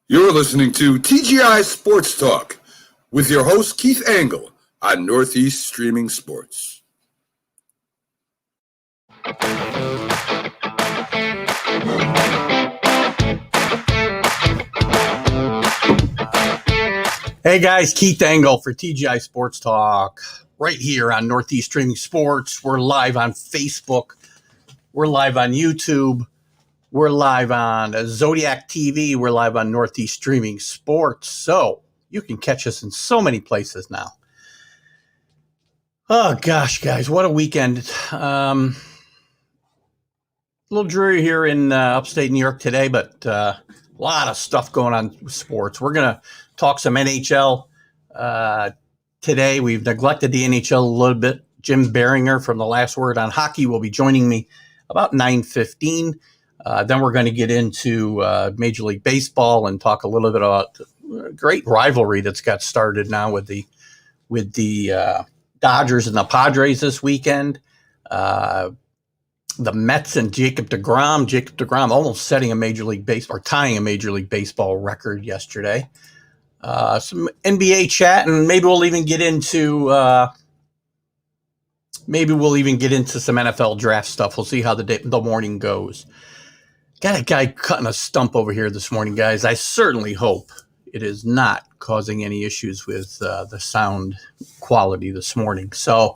You're listening to TGI Sports Talk with your host, Keith Angle, on Northeast Streaming Sports. Hey guys, Keith Angle for TGI Sports Talk, right here on Northeast Streaming Sports. We're live on Facebook. We're live on YouTube. We're live on Zodiac TV. We're live on Northeast Streaming Sports. So you can catch us in so many places now. Oh gosh, guys, what a weekend. A little dreary here in upstate New York today, but a lot of stuff going on with sports. We're going to talk some NHL today. We've neglected the NHL a little bit. Jim Biringer from The Last Word on Hockey will be joining me about 9:15. Then we're going to get into Major League Baseball and talk a little bit about a great rivalry that's got started now with the Dodgers and the Padres this weekend. The Mets and Jacob deGrom. Jacob deGrom almost setting a Major League Baseball or tying a Major League Baseball record yesterday. Some NBA chat, and maybe we'll even get into some NFL draft stuff. We'll see how the morning goes. Got a guy cutting a stump over here this morning, guys. I certainly hope it is not causing any issues with the sound quality this morning. So,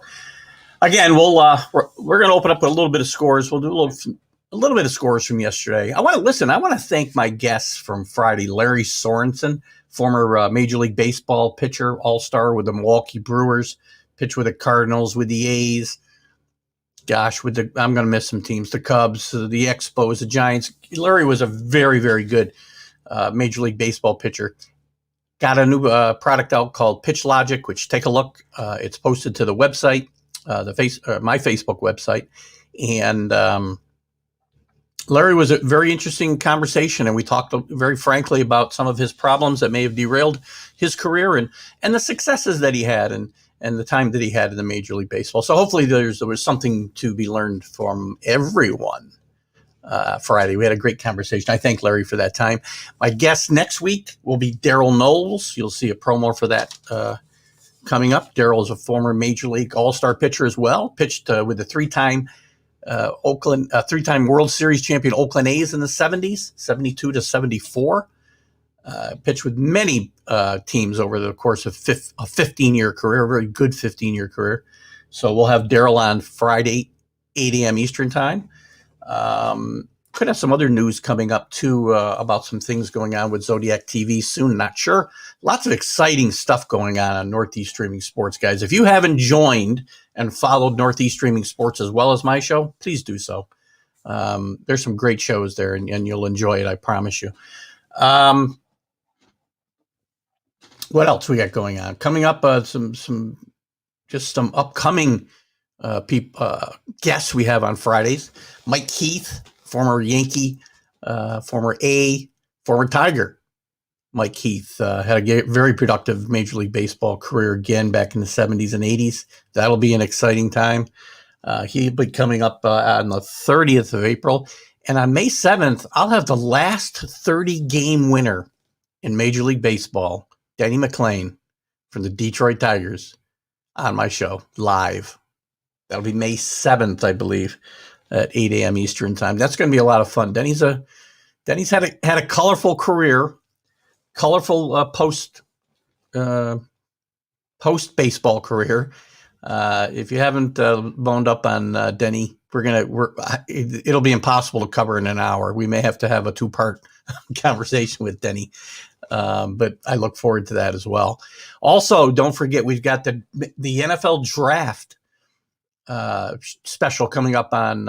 again, we're going to open up with a little bit of scores. We'll do a little bit of scores from yesterday. I want to thank my guests from Friday, Larry Sorensen, former Major League Baseball pitcher, all-star with the Milwaukee Brewers, pitched with the Cardinals, with the A's. Gosh, I'm going to miss some teams, the Cubs, the Expos, the Giants. Larry was a very, very good Major League Baseball pitcher. Got a new product out called Pitch Logic, which take a look. It's posted to the website, my Facebook website. And Larry was a very interesting conversation, and we talked very frankly about some of his problems that may have derailed his career and the successes that he had and the time that he had in the Major League Baseball. So hopefully there was something to be learned from everyone. Friday, we had a great conversation. I thank Larry for that time. My guest next week will be Daryl Knowles. You'll see a promo for that coming up. Daryl is a former Major League All-Star pitcher as well. Pitched with the three-time World Series champion Oakland A's in the 70s, 72 to 74. Pitched with many teams over the course of a 15-year career, a very good 15-year career. So we'll have Daryl on Friday, 8 a.m. Eastern time. Could have some other news coming up, too, about some things going on with Zodiac TV soon. Not sure. Lots of exciting stuff going on Northeast Streaming Sports, guys. If you haven't joined and followed Northeast Streaming Sports as well as my show, please do so. There's some great shows there, and you'll enjoy it, I promise you. What else we got going on? Coming up, some upcoming guests we have on Fridays. Mike Heath, former Yankee, former Tiger. Mike Heath had a very productive Major League Baseball career again back in the 70s and 80s. That'll be an exciting time. He'll be coming up on the 30th of April. And on May 7th, I'll have the last 30-game winner in Major League Baseball, Denny McLain from the Detroit Tigers, on my show live. That'll be May 7th, I believe, at 8 a.m. Eastern time. That's going to be a lot of fun. Denny's had a colorful career, colorful post baseball career. If you haven't boned up on Denny, it'll be impossible to cover in an hour. We may have to have a 2-part conversation with Denny. But I look forward to that as well. Also, don't forget, we've got the NFL draft special coming up on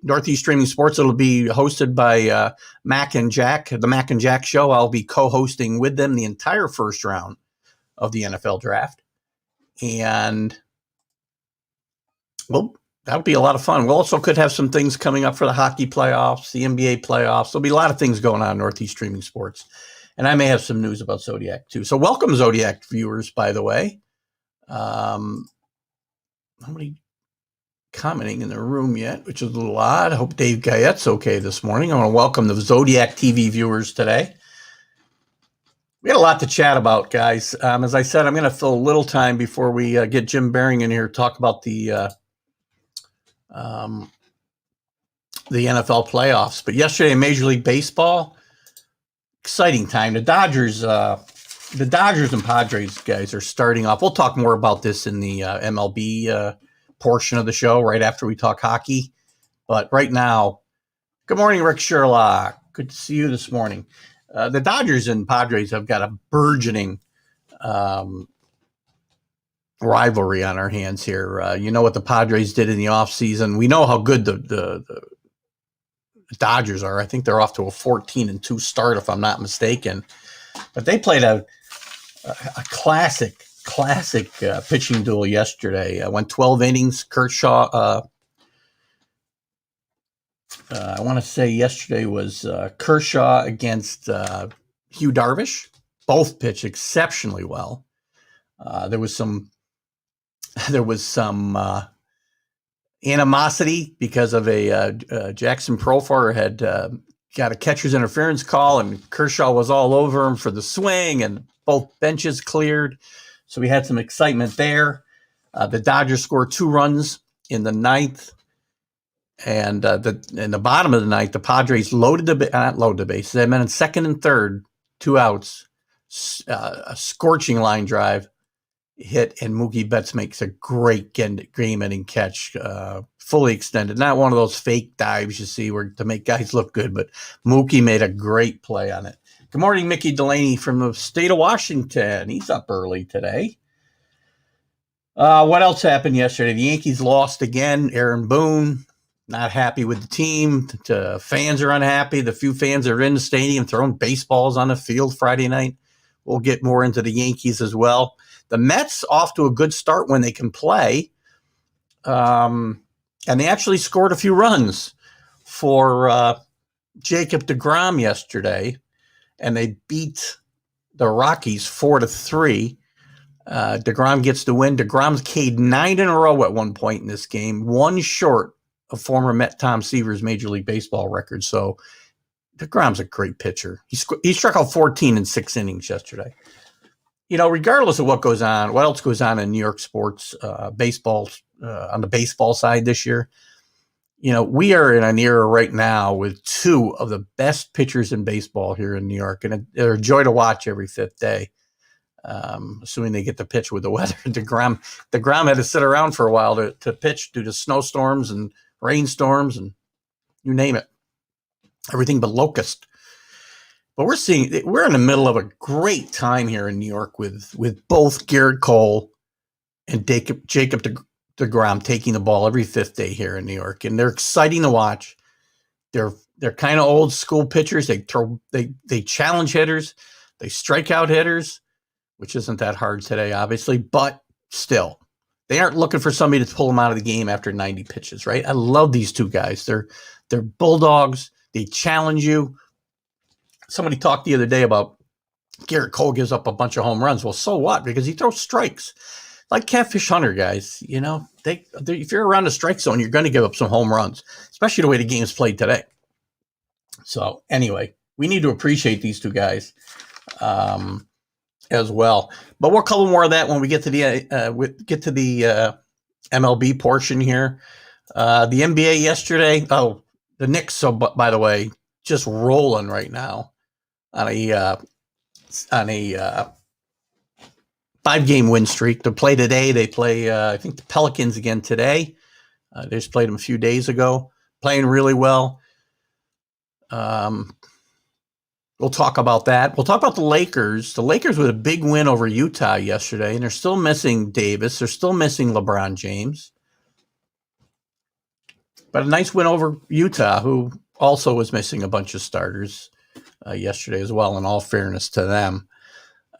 Northeast Streaming Sports. It'll be hosted by Mac and Jack, the Mac and Jack Show. I'll be co-hosting with them the entire first round of the NFL draft. And, well, that'll be a lot of fun. We also could have some things coming up for the hockey playoffs, the NBA playoffs. There'll be a lot of things going on in Northeast Streaming Sports. And I may have some news about Zodiac, too. So welcome, Zodiac viewers, by the way. Nobody commenting in the room yet, which is a little odd. I hope Dave Guyette's okay this morning. I want to welcome the Zodiac TV viewers today. We had a lot to chat about, guys. As I said, I'm going to fill a little time before we get Jim Biringer in here to talk about the NFL playoffs. But yesterday in Major League Baseball, exciting time. The Dodgers and Padres guys are starting off. We'll talk more about this in the MLB portion of the show right after we talk hockey. But right now, good morning, Rick Sherlock. Good to see you this morning. The Dodgers and Padres have got a burgeoning rivalry on our hands here. You know what the Padres did in the offseason. We know how good the Dodgers are. I think they're off to a 14-2 start, if I'm not mistaken. But they played a classic pitching duel yesterday. Went 12 innings. Kershaw, I want to say yesterday was Kershaw against Hugh Darvish. Both pitched exceptionally well. There was some animosity because of a Jackson Profar had got a catcher's interference call, and Kershaw was all over him for the swing, and both benches cleared. So we had some excitement there. The Dodgers scored 2 runs in the ninth. And in the bottom of the ninth, the Padres not loaded the bases. They meant in second and third, 2 outs, a scorching line drive hit, and Mookie Betts makes a great game-ending catch, fully extended. Not one of those fake dives you see where to make guys look good, but Mookie made a great play on it. Good morning, Mickey Delaney from the state of Washington. He's up early today. What else happened yesterday? The Yankees lost again. Aaron Boone not happy with the team. The fans are unhappy. The few fans that are in the stadium throwing baseballs on the field Friday night. We'll get more into the Yankees as well. The Mets off to a good start when they can play. And they actually scored a few runs for Jacob deGrom yesterday. And they beat the Rockies 4-3. deGrom gets the win. deGrom's K'd 9 in a row at one point in this game, 1 short of former Met Tom Seaver's Major League Baseball record. So deGrom's a great pitcher. He struck out 14 in 6 innings yesterday. You know, regardless of what else goes on in New York sports, baseball, on the baseball side this year, you know, we are in an era right now with 2 of the best pitchers in baseball here in New York, and they're a joy to watch every 5th day. Assuming they get to pitch with the weather. deGrom had to sit around for a while to pitch due to snowstorms and rainstorms and you name it. Everything but locust. But we're in the middle of a great time here in New York with both Garrett Cole and Jacob deGrom taking the ball every 5th day here in New York, and they're exciting to watch. They're kind of old school pitchers. They challenge hitters, they strike out hitters, which isn't that hard today, obviously, but still, they aren't looking for somebody to pull them out of the game after 90 pitches, right? I love these 2 guys. They're bulldogs. They challenge you. Somebody talked the other day about Garrett Cole gives up a bunch of home runs. Well, so what? Because he throws strikes. Like Catfish Hunter guys, you know, if you're around the strike zone, you're going to give up some home runs, especially the way the game's played today. So anyway, we need to appreciate these 2 guys as well. But we'll cover more of that when we get to the MLB portion here. The NBA yesterday. Oh, the Knicks. So, by the way, just rolling right now on a 5-game win streak. To play today, they play I think the Pelicans again today. They just played them a few days ago. Playing really well. We'll talk about that. We'll talk about the Lakers. The Lakers with a big win over Utah yesterday, and they're still missing Davis. They're still missing LeBron James. But a nice win over Utah, who also was missing a bunch of starters yesterday as well, in all fairness to them.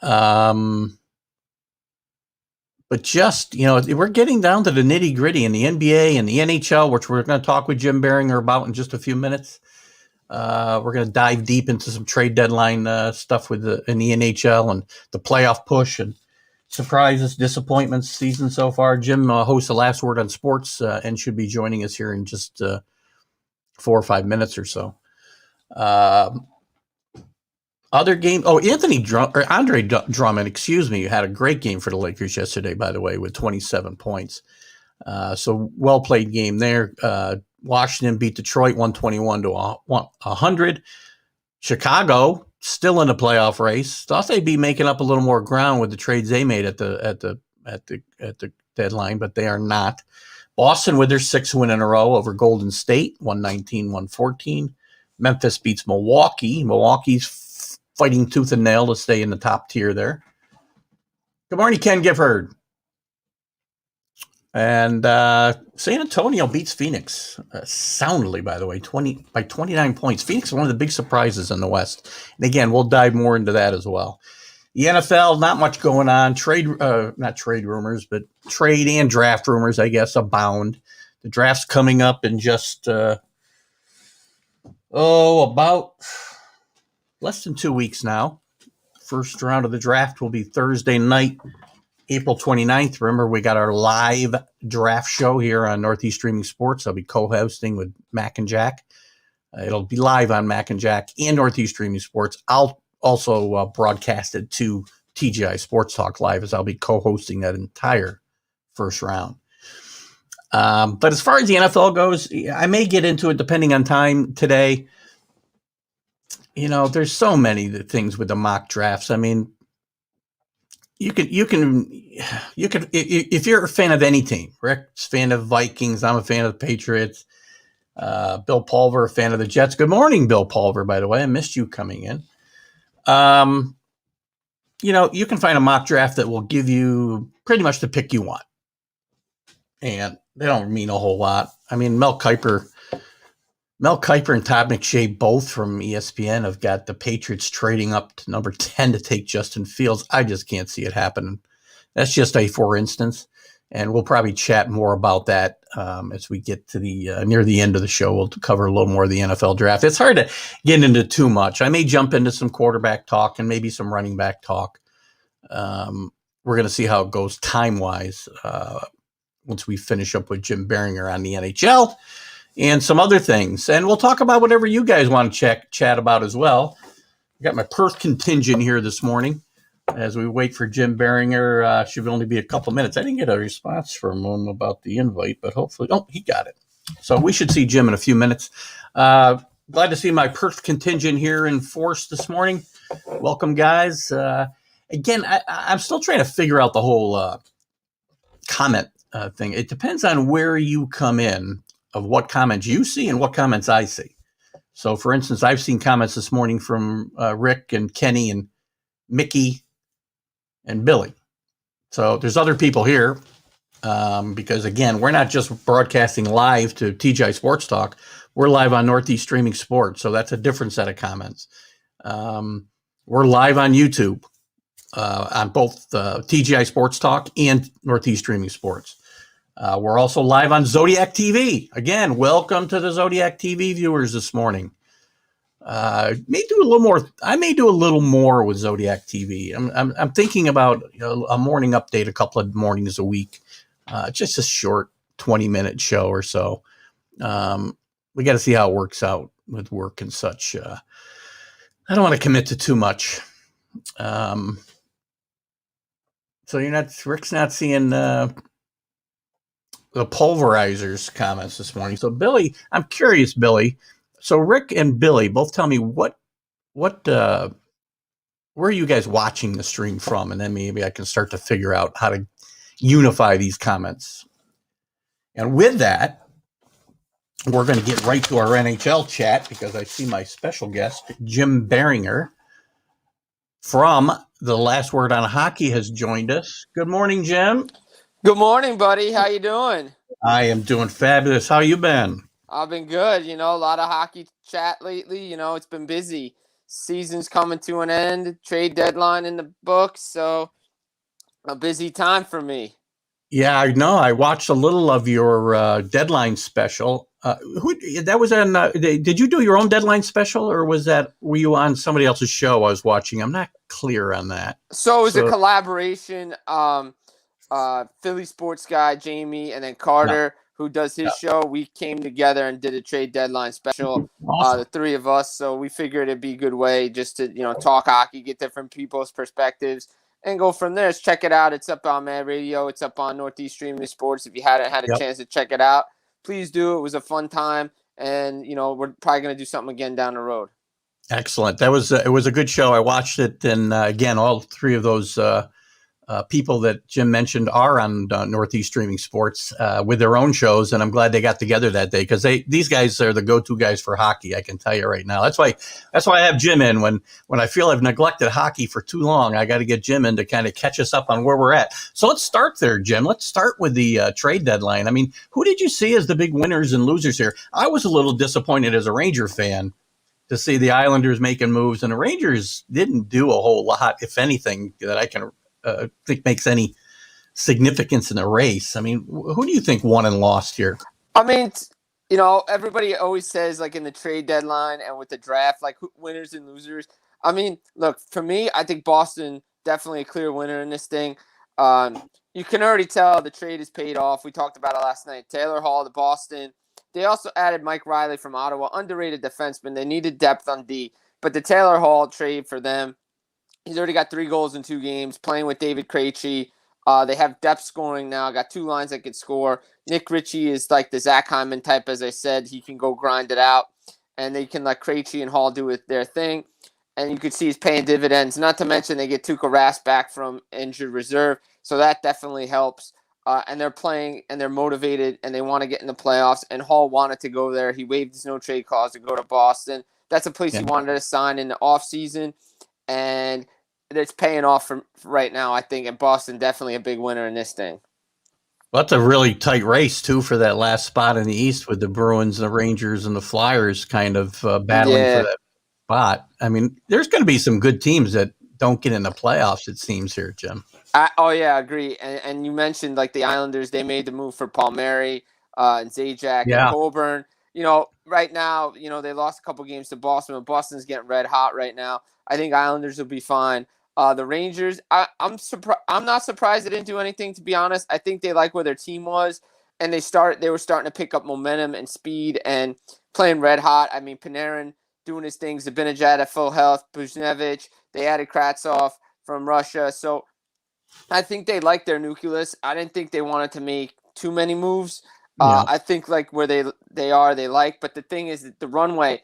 But just, you know, we're getting down to the nitty-gritty in the NBA and the NHL, which we're going to talk with Jim Biringer about in just a few minutes. We're going to dive deep into some trade deadline stuff in the NHL and the playoff push and surprises, disappointments season so far. Jim hosts the Last Word on Sports and should be joining us here in just 4 or 5 minutes or so. Other game. Andre Drummond, excuse me, had a great game for the Lakers yesterday, by the way, with 27 points. So well played game there. Washington beat Detroit 121 to 100. Chicago still in the playoff race. Thought they'd be making up a little more ground with the trades they made at the deadline, but they are not. Boston with their 6th win in a row over Golden State, 119-114. Memphis beats Milwaukee. Milwaukee's fighting tooth and nail to stay in the top tier there. Good morning, Ken Gifford. And San Antonio beats Phoenix soundly, by the way, 29 points. Phoenix is one of the big surprises in the West. And again, we'll dive more into that as well. The NFL, not much going on. Not trade rumors, but trade and draft rumors, I guess, abound. The draft's coming up in just, about less than 2 weeks now. First round of the draft will be Thursday night, April 29th. Remember, we got our live draft show here on Northeast Streaming Sports. I'll be co-hosting with Mac and Jack. It'll be live on Mac and Jack and Northeast Streaming Sports. I'll also broadcast it to TGI Sports Talk Live, as I'll be co-hosting that entire first round. But as far as the NFL goes, I may get into it depending on time today. You know, there's so many things with the mock drafts. I mean, you can if you're a fan of any team. Rick's a fan of Vikings. I'm a fan of the Patriots. Bill Pulver, a fan of the Jets. Good morning, Bill Pulver, by the way. I missed you coming in. You know, you can find a mock draft that will give you pretty much the pick you want. And they don't mean a whole lot. I mean, Mel Kiper and Todd McShay, both from ESPN, have got the Patriots trading up to number 10 to take Justin Fields. I just can't see it happening. That's just a for instance. And we'll probably chat more about that as we get to the near the end of the show. We'll cover a little more of the NFL draft. It's hard to get into too much. I may jump into some quarterback talk and maybe some running back talk. We're going to see how it goes time-wise once we finish up with Jim Biringer on the NHL and some other things. And we'll talk about whatever you guys want to chat about as well. I got my Perth contingent here this morning. As we wait for Jim Biringer, should only be a couple minutes. I didn't get a response from him about the invite, but hopefully, he got it. So we should see Jim in a few minutes. Glad to see my Perth contingent here in force this morning. Welcome, guys. Again, I'm still trying to figure out the whole comment thing. It depends on where you come in, of what comments you see and what comments I see. So, for instance, I've seen comments this morning from Rick and Kenny and Mickey and Billy. So there's other people here because, again, we're not just broadcasting live to TGI Sports Talk. We're live on Northeast Streaming Sports, so that's a different set of comments. We're live on YouTube on both TGI Sports Talk and Northeast Streaming Sports. We're also live on Zodiac TV. Again, welcome to the Zodiac TV viewers this morning. I may do a little more with Zodiac TV. I'm thinking about a morning update a couple of mornings a week, just a short 20-minute show or so. We got to see how it works out with work and such. I don't want to commit to too much. So Rick's not seeing the pulverizers comments this morning. So Billy, I'm curious, Billy. So Rick and Billy, both tell me where are you guys watching the stream from? And then maybe I can start to figure out how to unify these comments. And with that, we're going to get right to our NHL chat because I see my special guest, Jim Biringer from The Last Word on Hockey has joined us. Good morning, Jim. Good morning, buddy. How you doing? I am doing fabulous. How you been? I've been good. A lot of hockey chat lately. It's been busy. Season's coming to an end. Trade deadline in the books. So a busy time for me. Yeah, I know. I watched a little of your deadline special. That was on? Did you do your own deadline special, or were you on somebody else's show I was watching? I'm not clear on that. So it was a collaboration. Philly sports guy Jamie, and then Carter who does his show. We came together and did a trade deadline special, Awesome. the three of us. So we figured it'd be a good way just to, talk hockey, get different people's perspectives, and go from there. Check it out. It's up on Mad Radio. It's up on Northeast Streaming Sports. If you hadn't had a chance to check it out, please do. It was a fun time. And, we're probably going to do something again down the road. Excellent. It was a good show. I watched it. And again, all three of those people that Jim mentioned are on Northeast Streaming Sports with their own shows, and I'm glad they got together that day because these guys are the go-to guys for hockey. I can tell you right now. That's why I have Jim in when I feel I've neglected hockey for too long. I got to get Jim in to kind of catch us up on where we're at. So let's start there, Jim. Let's start with the trade deadline. I mean, who did you see as the big winners and losers here? I was a little disappointed as a Ranger fan to see the Islanders making moves, and the Rangers didn't do a whole lot, if anything, that I can think makes any significance in the race. I mean, who do you think won and lost here? I mean, everybody always says like in the trade deadline and with the draft, like winners and losers. I mean, look, for me, I think Boston definitely a clear winner in this thing. You can already tell the trade is paid off. We talked about it last night. Taylor Hall to Boston. They also added Mike Riley from Ottawa, underrated defenseman. They needed depth on D, but the Taylor Hall trade for them, he's already got 3 goals in 2 games, playing with David Krejci. They have depth scoring now, got 2 lines that can score. Nick Ritchie is like the Zach Hyman type, as I said. He can go grind it out, and they can let Krejci and Hall do their thing. And you can see he's paying dividends. Not to mention they get Tuukka Rask back from injured reserve, so that definitely helps. And they're playing, and they're motivated, and they want to get in the playoffs. And Hall wanted to go there. He waived his no-trade clause to go to Boston. That's a place he wanted to sign in the offseason, and it's paying off for right now, I think. And Boston definitely a big winner in this thing. Well, that's a really tight race, too, for that last spot in the East with the Bruins, the Rangers, and the Flyers kind of battling for that spot. I mean, there's going to be some good teams that don't get in the playoffs, it seems here, Jim. I agree. And you mentioned like the Islanders, they made the move for Palmieri and Zajac and Colburn. Right now, they lost a couple games to Boston, but Boston's getting red hot right now. I think Islanders will be fine. The Rangers, I'm surprised. I'm not surprised they didn't do anything, to be honest. I think they like where their team was, and they were starting to pick up momentum and speed and playing red hot. I mean, Panarin doing his things, Zibanejad at full health, Buchnevich. They added Kravtsov from Russia, so I think they like their nucleus. I didn't think they wanted to make too many moves. I think like where they are, they like. But the thing is that the runway,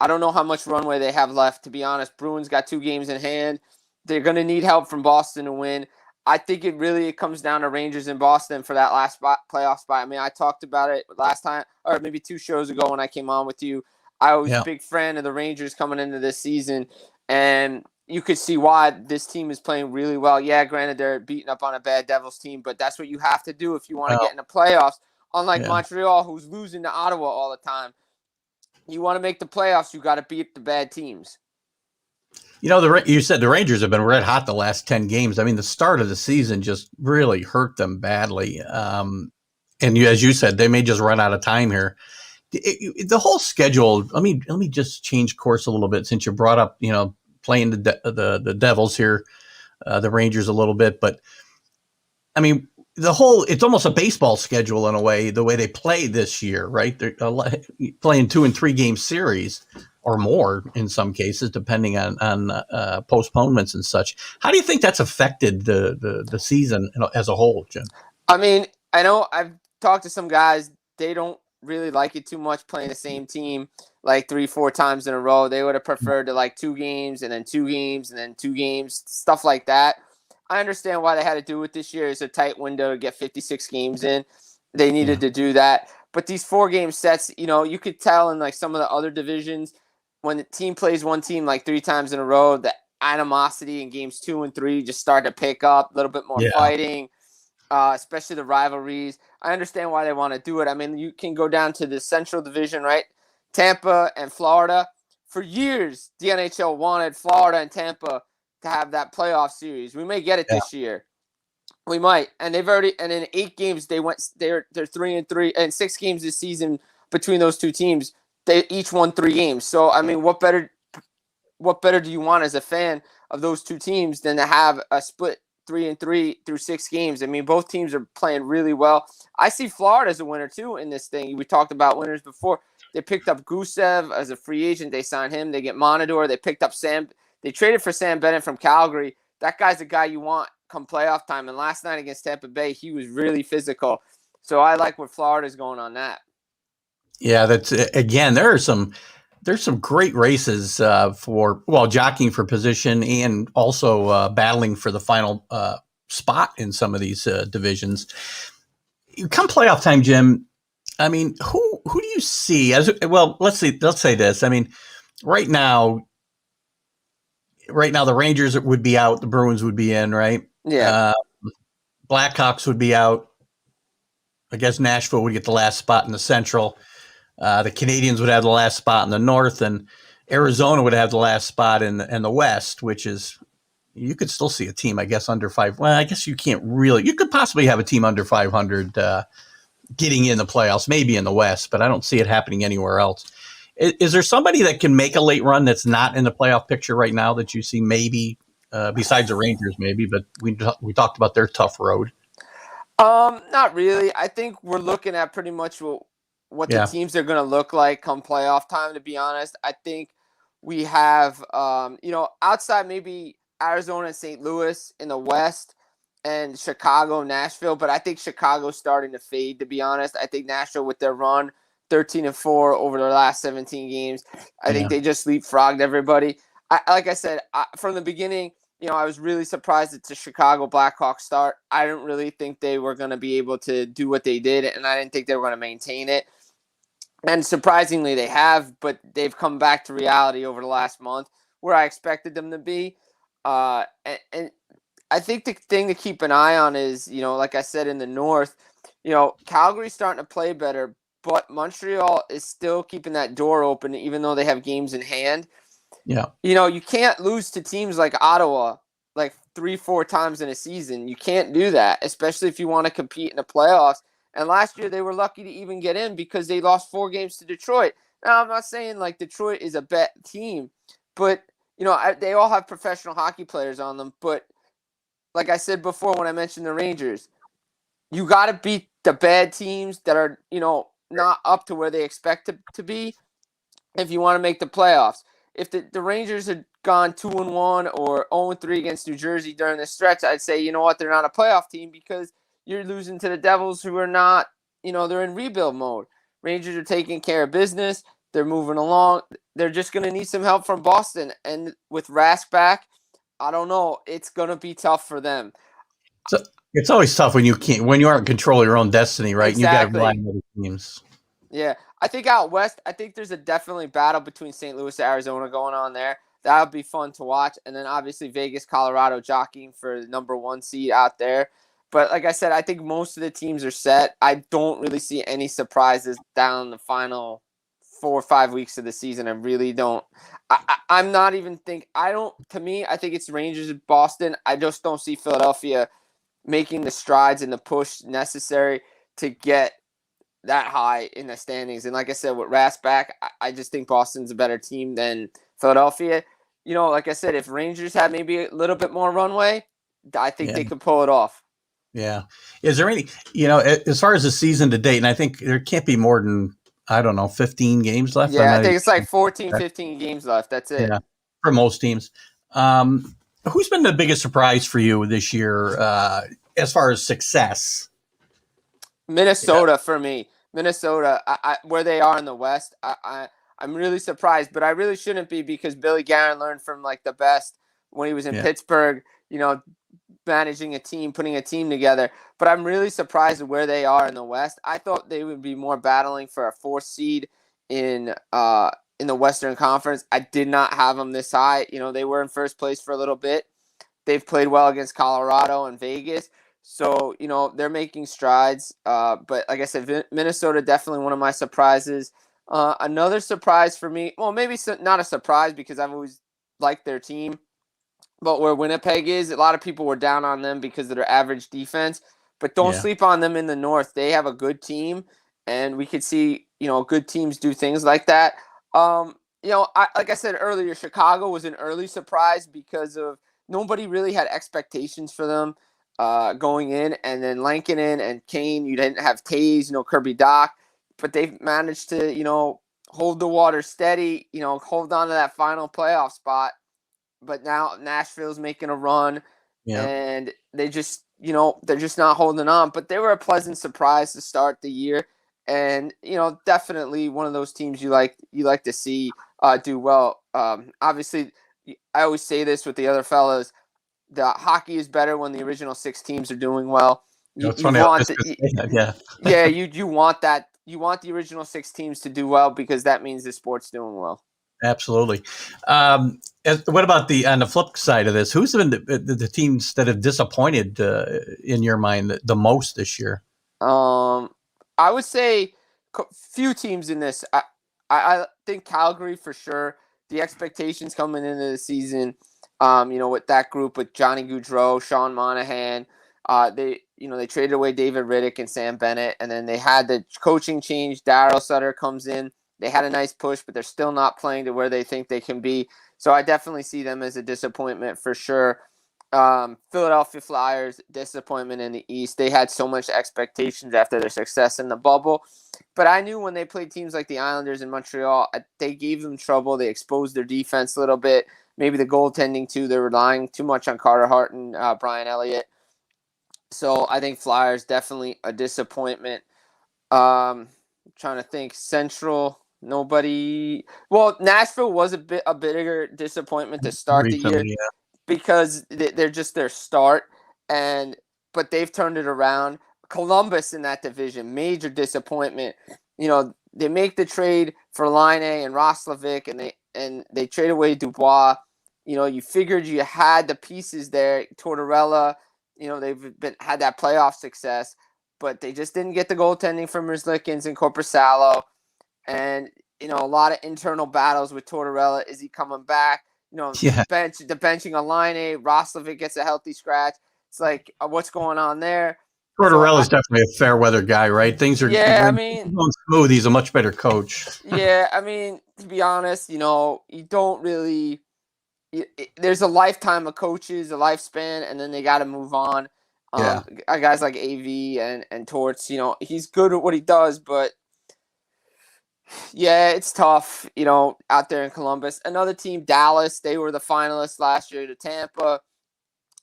I don't know how much runway they have left, to be honest. Bruins got 2 games in hand. They're going to need help from Boston to win. I think it comes down to Rangers and Boston for that last playoff spot. I mean, I talked about it last time, or maybe 2 shows ago when I came on with you. I was a big fan of the Rangers coming into this season, and you could see why this team is playing really well. Yeah, granted, they're beating up on a bad Devils team, but that's what you have to do if you want to get in the playoffs. Unlike Montreal, who's losing to Ottawa all the time. You want to make the playoffs, you got to beat the bad teams. You said the Rangers have been red hot the last 10 games. I mean, the start of the season just really hurt them badly. And as you said, they may just run out of time here. The whole schedule, let me just change course a little bit since you brought up, playing the Devils here, the Rangers a little bit. But, I mean, it's almost a baseball schedule in a way, the way they play this year, right? They're playing 2 and 3 game series or more in some cases, depending on postponements and such. How do you think that's affected the season as a whole, Jim? I mean, I know I've talked to some guys. They don't really like it too much playing the same team like 3-4 times in a row. They would have preferred to like 2 games and then 2 games and then 2 games, stuff like that. I understand why they had to do it this year. It's a tight window to get 56 games in. They needed to do that. But these 4-game sets, you could tell in like some of the other divisions, when the team plays one team like 3 times in a row, the animosity in games 2 and 3 just start to pick up, a little bit more fighting, especially the rivalries. I understand why they want to do it. I mean, you can go down to the Central Division, right? Tampa and Florida. For years, the NHL wanted Florida and Tampa to have that playoff series. We may get it this year. We might. And they've already, and in 8 games, they're 3-3, and 6 games this season between those 2 teams. They each won 3 games. So, I mean, what better do you want as a fan of those 2 teams than to have a split 3-3 through 6 games. I mean, both teams are playing really well. I see Florida as a winner too in this thing. We talked about winners before. They picked up Gusev as a free agent. They signed him. They get Monador. They picked up Sam. They traded for Sam Bennett from Calgary. That guy's a guy you want come playoff time. And last night against Tampa Bay, he was really physical. So I like where Florida's going on that. Yeah, that's again. There's some great races for jockeying for position and also battling for the final spot in some of these divisions. Come playoff time, Jim. I mean, who do you see as well? Let's say this. I mean, right now, the Rangers would be out. The Bruins would be in, right? Yeah. Blackhawks would be out. I guess Nashville would get the last spot in the Central. The Canadians would have the last spot in the North, and Arizona would have the last spot in the West, which is you could still see a team, I guess, under 5. Well, I guess you can't really. You could possibly have a team under 500 getting in the playoffs, maybe in the West, but I don't see it happening anywhere else. Is there somebody that can make a late run that's not in the playoff picture right now that you see maybe besides the Rangers, maybe? But we talked about their tough road. Not really. I think we're looking at pretty much what the teams are going to look like come playoff time, to be honest. I think we have, outside maybe Arizona and St. Louis in the West and Chicago, Nashville, but I think Chicago's starting to fade, to be honest. I think Nashville with their run, 13-4 over their last 17 games, I think they just leapfrogged everybody. Like I said, from the beginning, I was really surprised at the Chicago Blackhawks start. I didn't really think they were going to be able to do what they did, and I didn't think they were going to maintain it. And surprisingly, they have, but they've come back to reality over the last month where I expected them to be. And I think the thing to keep an eye on is, like I said, in the North, Calgary's starting to play better, but Montreal is still keeping that door open, even though they have games in hand. Yeah. You can't lose to teams like Ottawa like 3-4 times in a season. You can't do that, especially if you want to compete in the playoffs. And last year they were lucky to even get in because they lost 4 games to Detroit. Now, I'm not saying like Detroit is a bad team, but they all have professional hockey players on them. But like I said before when I mentioned the Rangers, you got to beat the bad teams that are, not up to where they expect to be if you want to make the playoffs. If the Rangers had gone 2-1 or 0-3 against New Jersey during the stretch, I'd say, you know what, they're not a playoff team because you're losing to the Devils who are not, they're in rebuild mode. Rangers are taking care of business. They're moving along. They're just going to need some help from Boston. And with Rask back, I don't know. It's going to be tough for them. So it's always tough when you aren't in control of your own destiny, right? Exactly. And you got to rely on other teams. Yeah. I think out west, I think there's a definitely battle between St. Louis and Arizona going on there. That would be fun to watch. And then obviously Vegas, Colorado jockeying for the number 1 seed out there. But like I said, I think most of the teams are set. I don't really see any surprises down the final 4 or 5 weeks of the season. I really don't. I'm not even to me, I think it's Rangers and Boston. I just don't see Philadelphia making the strides and the push necessary to get that high in the standings. And like I said, with Rask back, I just think Boston's a better team than Philadelphia. Like I said, if Rangers had maybe a little bit more runway, I think they could pull it off. Yeah. Is there any, as far as the season to date, and I think there can't be more than, 15 games left. Yeah, I think it's like 14, 15 games left. That's it. Yeah, for most teams. Who's been the biggest surprise for you this year as far as success? Minnesota for me. Minnesota, where they are in the West, I'm really surprised, but I really shouldn't be because Billy Guerin learned from like the best when he was in Pittsburgh, managing a team, putting a team together. But I'm really surprised at where they are in the West. I thought they would be more battling for a 4th seed in the Western Conference. I did not have them this high. They were in first place for a little bit. They've played well against Colorado and Vegas. So, they're making strides. But like I said, Minnesota, definitely one of my surprises. Another surprise for me, well, maybe not a surprise because I've always liked their team. But where Winnipeg is, a lot of people were down on them because of their average defense. But don't sleep on them in the North. They have a good team, and we could see, good teams do things like that. Like I said earlier, Chicago was an early surprise because of nobody really had expectations for them going in. And then Lankinen and Kane, you didn't have Taves, Kirby Doc, but they've managed to, hold the water steady, hold on to that final playoff spot. But now Nashville's making a run, and they just, they're just not holding on. But they were a pleasant surprise to start the year, and definitely one of those teams you like to see do well. Obviously, I always say this with the other fellas: the hockey is better when the original 6 teams are doing well. You want you want that. You want the original 6 teams to do well because that means the sport's doing well. Absolutely. What about on the flip side of this? Who's been the teams that have disappointed in your mind the most this year? I would say few teams in this. I think Calgary for sure. The expectations coming into the season, with that group with Johnny Gaudreau, Sean Monahan, they traded away David Riddick and Sam Bennett, and then they had the coaching change. Daryl Sutter comes in. They had a nice push, but they're still not playing to where they think they can be. So I definitely see them as a disappointment for sure. Philadelphia Flyers, disappointment in the East. They had so much expectations after their success in the bubble. But I knew when they played teams like the Islanders in Montreal, they gave them trouble. They exposed their defense a little bit. Maybe the goaltending too. They're relying too much on Carter Hart and Brian Elliott. So I think Flyers definitely a disappointment. Trying to think. Central, nobody. Well, Nashville was a bigger disappointment to start the year because they're just their start, but they've turned it around. Columbus in that division, major disappointment. They make the trade for Laine and Roslovic, and they trade away Dubois. You figured you had the pieces there. Tortorella, they've had that playoff success, but they just didn't get the goaltending from Merzlikins and Korpisalo. And, a lot of internal battles with Tortorella. Is he coming back? The benching of Laine, Roslovic gets a healthy scratch. It's like, what's going on there? Tortorella's definitely a fair weather guy, right? Things are going smooth. He's a much better coach. To be honest, you don't really. There's a lifetime of coaches, a lifespan, and then they got to move on. Guys like AV and Torts, he's good at what he does, but it's tough, out there in Columbus. Another team, Dallas, they were the finalists last year to Tampa.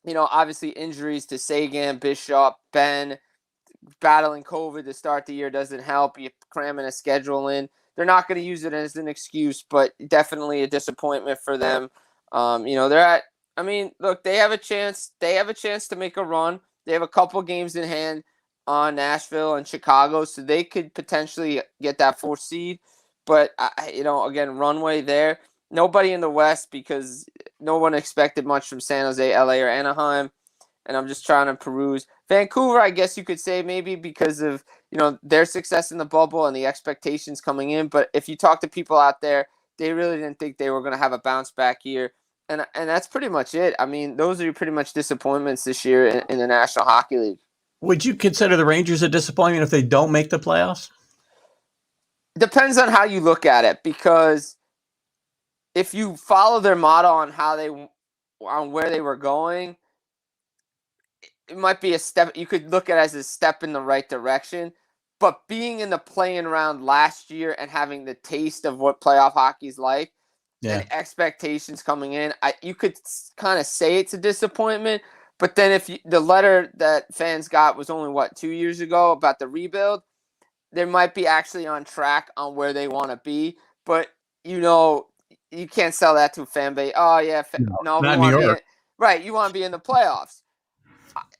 Obviously injuries to Sagan, Bishop, Ben, battling COVID to start the year doesn't help. You cramming a schedule in. They're not going to use it as an excuse, but definitely a disappointment for them. Look, they have a chance. They have a chance to make a run. They have a couple games in hand on Nashville and Chicago, so they could potentially get that 4th seed. But, again, runway there. Nobody in the West because no one expected much from San Jose, LA, or Anaheim. And I'm just trying to peruse. Vancouver, I guess you could say maybe because of, their success in the bubble and the expectations coming in. But if you talk to people out there, they really didn't think they were going to have a bounce back year. And that's pretty much it. Those are pretty much disappointments this year in the National Hockey League. Would you consider the Rangers a disappointment if they don't make the playoffs? Depends on how you look at it, because if you follow their model on where they were going, it might be a step. You could look at it as a step in the right direction. But being in the play-in round last year and having the taste of what playoff hockey is like, and expectations coming in, you could kind of say it's a disappointment. But then the letter that fans got was only, 2 years ago about the rebuild, they might be actually on track on where they want to be. But, you can't sell that to a fan base. Oh, yeah. No, we want to be right. You want to be in the playoffs.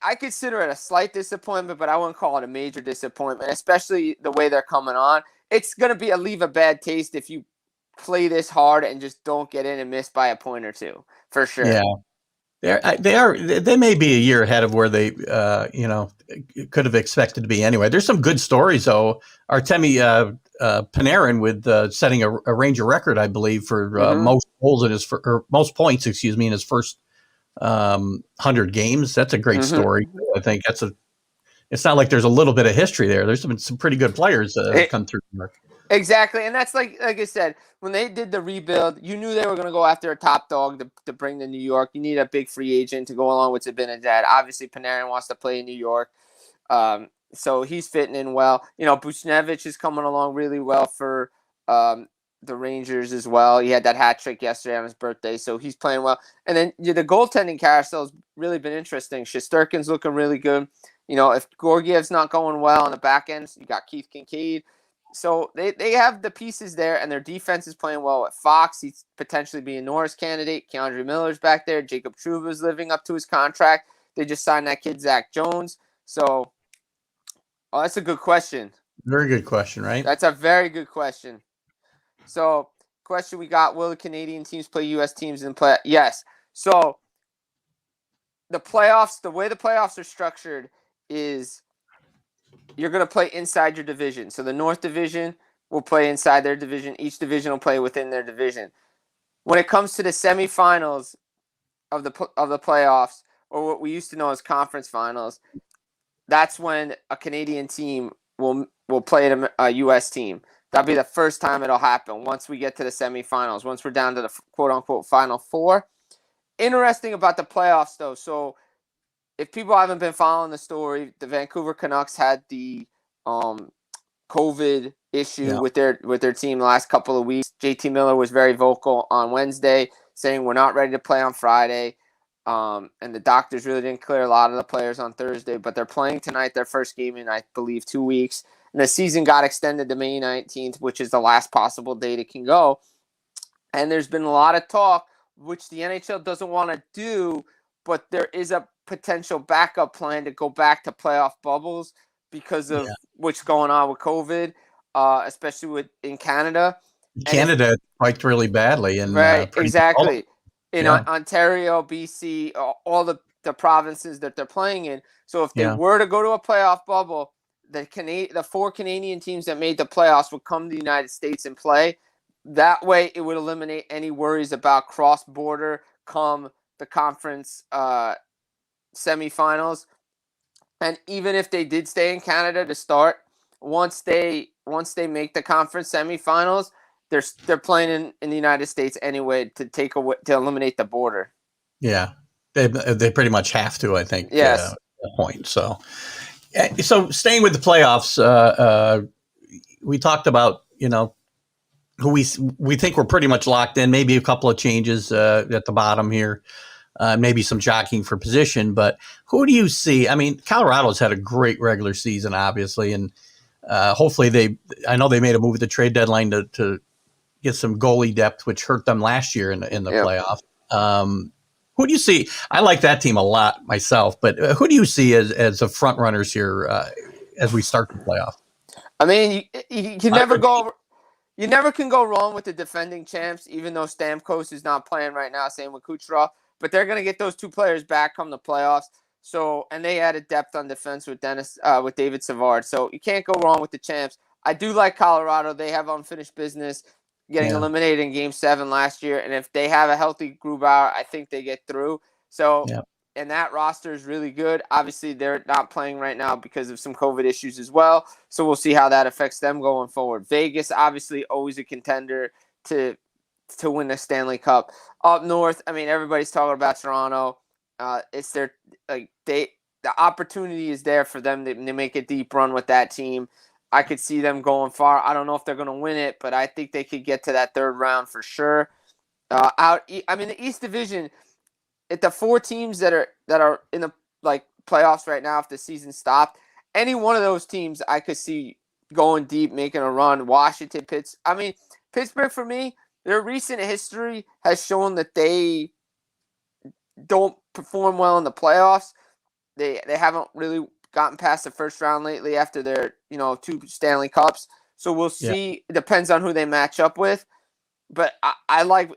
I consider it a slight disappointment, but I wouldn't call it a major disappointment, especially the way they're coming on. It's going to leave a bad taste if you play this hard and just don't get in and miss by a point or two, for sure. Yeah, they may be a year ahead of where they, could have expected to be anyway. There's some good stories though. Artemi Panarin with setting a Ranger record, I believe, for most goals most points, in his first 100 games. That's a great story. I think it's not like there's a little bit of history there. There's been some pretty good players that have come through. Exactly, and that's like I said, when they did the rebuild, you knew they were going to go after a top dog to bring to New York. You need a big free agent to go along with Zibanejad. Obviously, Panarin wants to play in New York, so he's fitting in well. Buchnevich is coming along really well for the Rangers as well. He had that hat trick yesterday on his birthday, so he's playing well. And then the goaltending carousel has really been interesting. Shesterkin's looking really good. If Gorgiev's not going well on the back end, you got Keith Kincaid. So they have the pieces there, and their defense is playing well at Fox. He's potentially being a Norris candidate. Keandre Miller's back there. Jacob Trouba's living up to his contract. They just signed that kid, Zach Jones. So, that's a good question. Very good question, right? That's a very good question. So, question we got, will the Canadian teams play U.S. teams in play? Yes. So, the playoffs, the way the playoffs are structured is you're going to play inside your division. So the North Division will play inside their division. Each division will play within their division. When it comes to the semifinals of the playoffs, or what we used to know as conference finals, that's when a Canadian team will play a U.S. team. That'll be the first time it'll happen once we get to the semifinals, once we're down to the quote-unquote Final Four. Interesting about the playoffs, though. So if people haven't been following the story, the Vancouver Canucks had the COVID issue with their team the last couple of weeks. JT Miller was very vocal on Wednesday, saying we're not ready to play on Friday. And the doctors really didn't clear a lot of the players on Thursday, but they're playing tonight, their first game in, I believe, 2 weeks. And the season got extended to May 19th, which is the last possible date it can go. And there's been a lot of talk, which the NHL doesn't want to do, but there is a potential backup plan to go back to playoff bubbles because of what's going on with COVID, especially in Canada. Canada spiked really badly. Exactly. In Ontario, BC, all the provinces that they're playing in. So if they were to go to a playoff bubble, the 4 Canadian teams that made the playoffs would come to the United States and play. That way, it would eliminate any worries about cross-border come the conference semifinals. And even if they did stay in Canada to start, once they make the conference semifinals, they're playing in the United States anyway to eliminate the border. Yeah, they pretty much have to, I think. Yes. At that point. So staying with the playoffs, we talked about who we think we're pretty much locked in. Maybe a couple of changes at the bottom here. Maybe some jockeying for position, but who do you see? I mean, Colorado's had a great regular season, obviously, and hopefully I know they made a move at the trade deadline to get some goalie depth, which hurt them last year in the playoffs. Who do you see? I like that team a lot myself, but who do you see as the front runners here as we start the playoff? I mean, you can never go. You never can go wrong with the defending champs, even though Stamkos is not playing right now. Same with Kucherov. But they're going to get those 2 players back come the playoffs. So, and they added depth on defense with David Savard. So you can't go wrong with the champs. I do like Colorado. They have unfinished business, getting eliminated in Game 7 last year. And if they have a healthy Grubauer, I think they get through. So, and that roster is really good. Obviously, they're not playing right now because of some COVID issues as well. So we'll see how that affects them going forward. Vegas, obviously, always a contender to win the Stanley Cup. Up north, I mean, everybody's talking about Toronto. It's the opportunity is there for them to make a deep run with that team. I could see them going far. I don't know if they're going to win it, but I think they could get to that 3rd round for sure. The East Division, at the 4 teams that are in the playoffs right now, if the season stopped, any one of those teams I could see going deep, making a run. Washington, Pittsburgh for me, their recent history has shown that they don't perform well in the playoffs. They haven't really gotten past the first round lately after their 2 Stanley Cups. So we'll see. Yeah. It depends on who they match up with. But I like,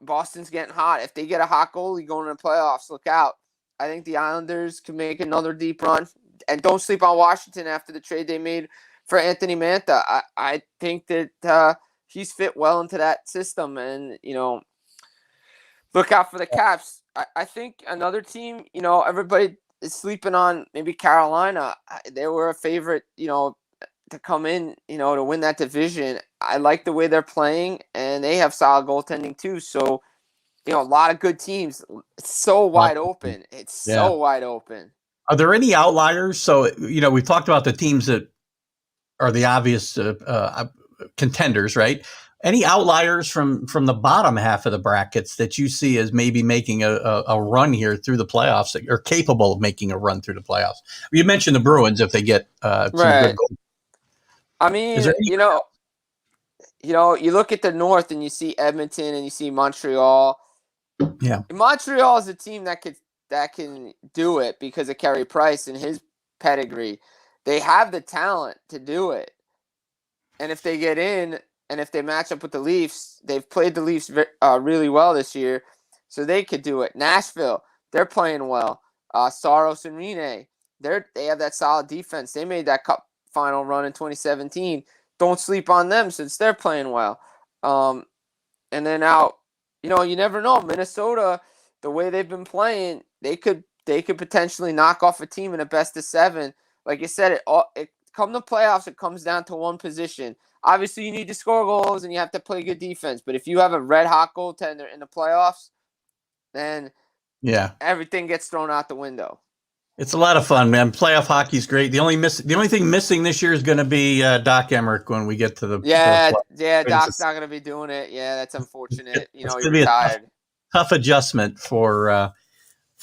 Boston's getting hot. If they get a hot goalie going in the playoffs, look out. I think the Islanders can make another deep run. And don't sleep on Washington after the trade they made for Anthony Mantha. I think that he's fit well into that system. And, look out for the Caps. I think another team, everybody is sleeping on maybe Carolina. They were a favorite, to come in, to win that division. I like the way they're playing, and they have solid goaltending too. So, a lot of good teams. It's so wide open. It's so wide open. Are there any outliers? So, we've talked about the teams that are the obvious contenders, right? Any outliers from the bottom half of the brackets that you see as maybe making a run here through the playoffs, or capable of making a run through the playoffs? You mentioned the Bruins if they get some good goals. I mean, you look at the North and you see Edmonton and you see Montreal. Yeah, Montreal is a team that can do it because of Carey Price and his pedigree. They have the talent to do it, and if they get in and if they match up with the Leafs, they've played the Leafs really well this year, so they could do it. Nashville, they're playing well. Saros and Rene, they have that solid defense. They made that cup final run in 2017. Don't sleep on them since they're playing well. And then out, you never know. Minnesota, the way they've been playing, they could potentially knock off a team in a best of 7. Like you said, it come the playoffs, it comes down to one position. Obviously, you need to score goals and you have to play good defense. But if you have a red hot goaltender in the playoffs, then everything gets thrown out the window. It's a lot of fun, man. Playoff hockey's great. The only thing missing this year is going to be Doc Emmerich when we get to the Doc's not going to be doing it. Yeah, that's unfortunate. He's retired. Tough adjustment for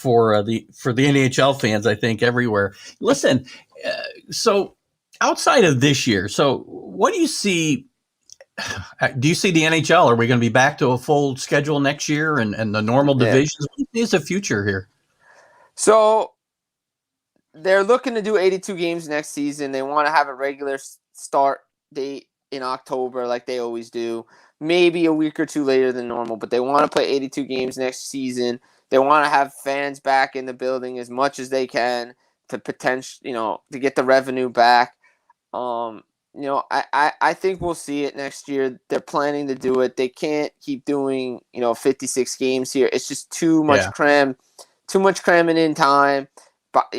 the NHL fans, I think, everywhere. Listen, so outside of this year, so what do you see? Do you see the NHL? Are we going to be back to a full schedule next year and the normal divisions? What is the future here? So they're looking to do 82 games next season. They want to have a regular start date in October like they always do. Maybe a week or two later than normal, but they want to play 82 games next season. They want to have fans back in the building as much as they can to to get the revenue back. I think we'll see it next year. They're planning to do it. They can't keep doing, 56 games here. It's just too much cramming in time. But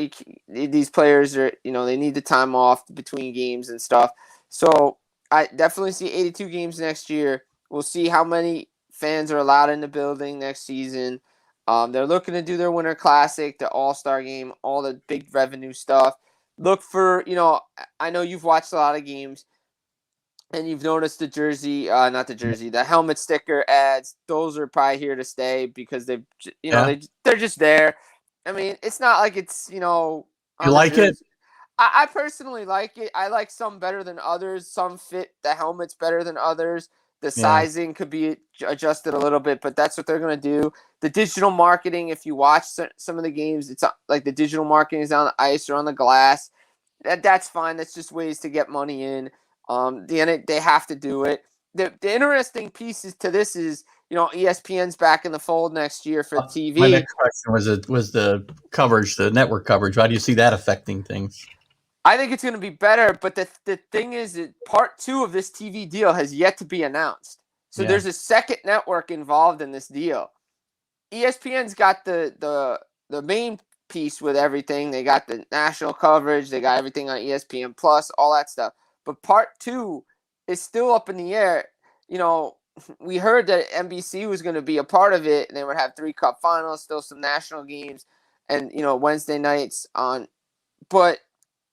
these players are, they need the time off between games and stuff. So I definitely see 82 games next year. We'll see how many fans are allowed in the building next season. They're looking to do their Winter Classic, the All-Star Game, all the big revenue stuff. Look for, I know you've watched a lot of games and you've noticed the helmet sticker ads. Those are probably here to stay because they're just there. I mean, it's not like it's, You like it? I personally like it. I like some better than others. Some fit the helmets better than others. The sizing could be adjusted a little bit, but that's what they're going to do. The digital marketing, if you watch some of the games, it's like the digital marketing is on the ice or on the glass. That's fine. That's just ways to get money in. They have to do it. The interesting pieces to this is, ESPN's back in the fold next year for TV. My next question was the coverage, the network coverage. How do you see that affecting things? I think it's going to be better, but the thing is that part 2 of this TV deal has yet to be announced. So there's a second network involved in this deal. ESPN's got the main piece with everything. They got the national coverage. They got everything on ESPN Plus, all that stuff. But part 2 is still up in the air. We heard that NBC was going to be a part of it, and they would have 3 cup finals, still some national games, and Wednesday nights on. But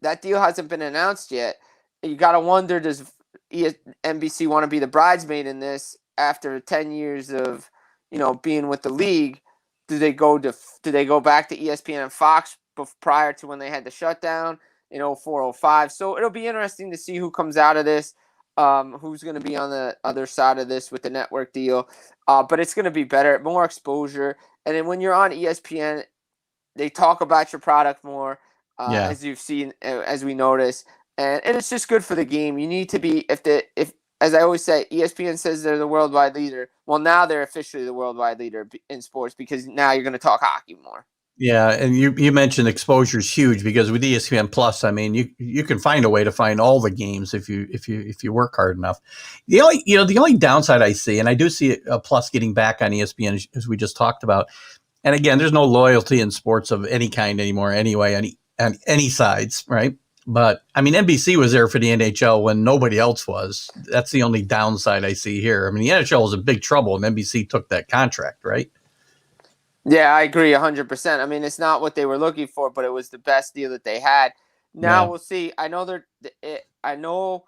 that deal hasn't been announced yet. You got to wonder, does NBC want to be the bridesmaid in this after 10 years of being with the league? Do they go back to ESPN and Fox prior to when they had the shutdown in 04-05? So it'll be interesting to see who comes out of this. Who's going to be on the other side of this with the network deal. But it's going to be better, more exposure. And then when you're on ESPN, they talk about your product more, as you've seen, as we notice. And it's just good for the game. You need to be, if as I always say, ESPN says they're the worldwide leader. Well, now they're officially the worldwide leader in sports because now you're going to talk hockey more. Yeah, and you mentioned exposure is huge because with ESPN Plus, I mean, you can find a way to find all the games if you work hard enough. The only downside I see, and I do see a Plus getting back on ESPN as we just talked about, and again, there's no loyalty in sports of any kind anymore, anyway, on any sides, right? But I mean, NBC was there for the NHL when nobody else was. That's the only downside I see here. I mean, the NHL was in big trouble, and NBC took that contract, right? Yeah, I agree 100%. I mean, it's not what they were looking for, but it was the best deal that they had. Now Yeah. we'll see. I know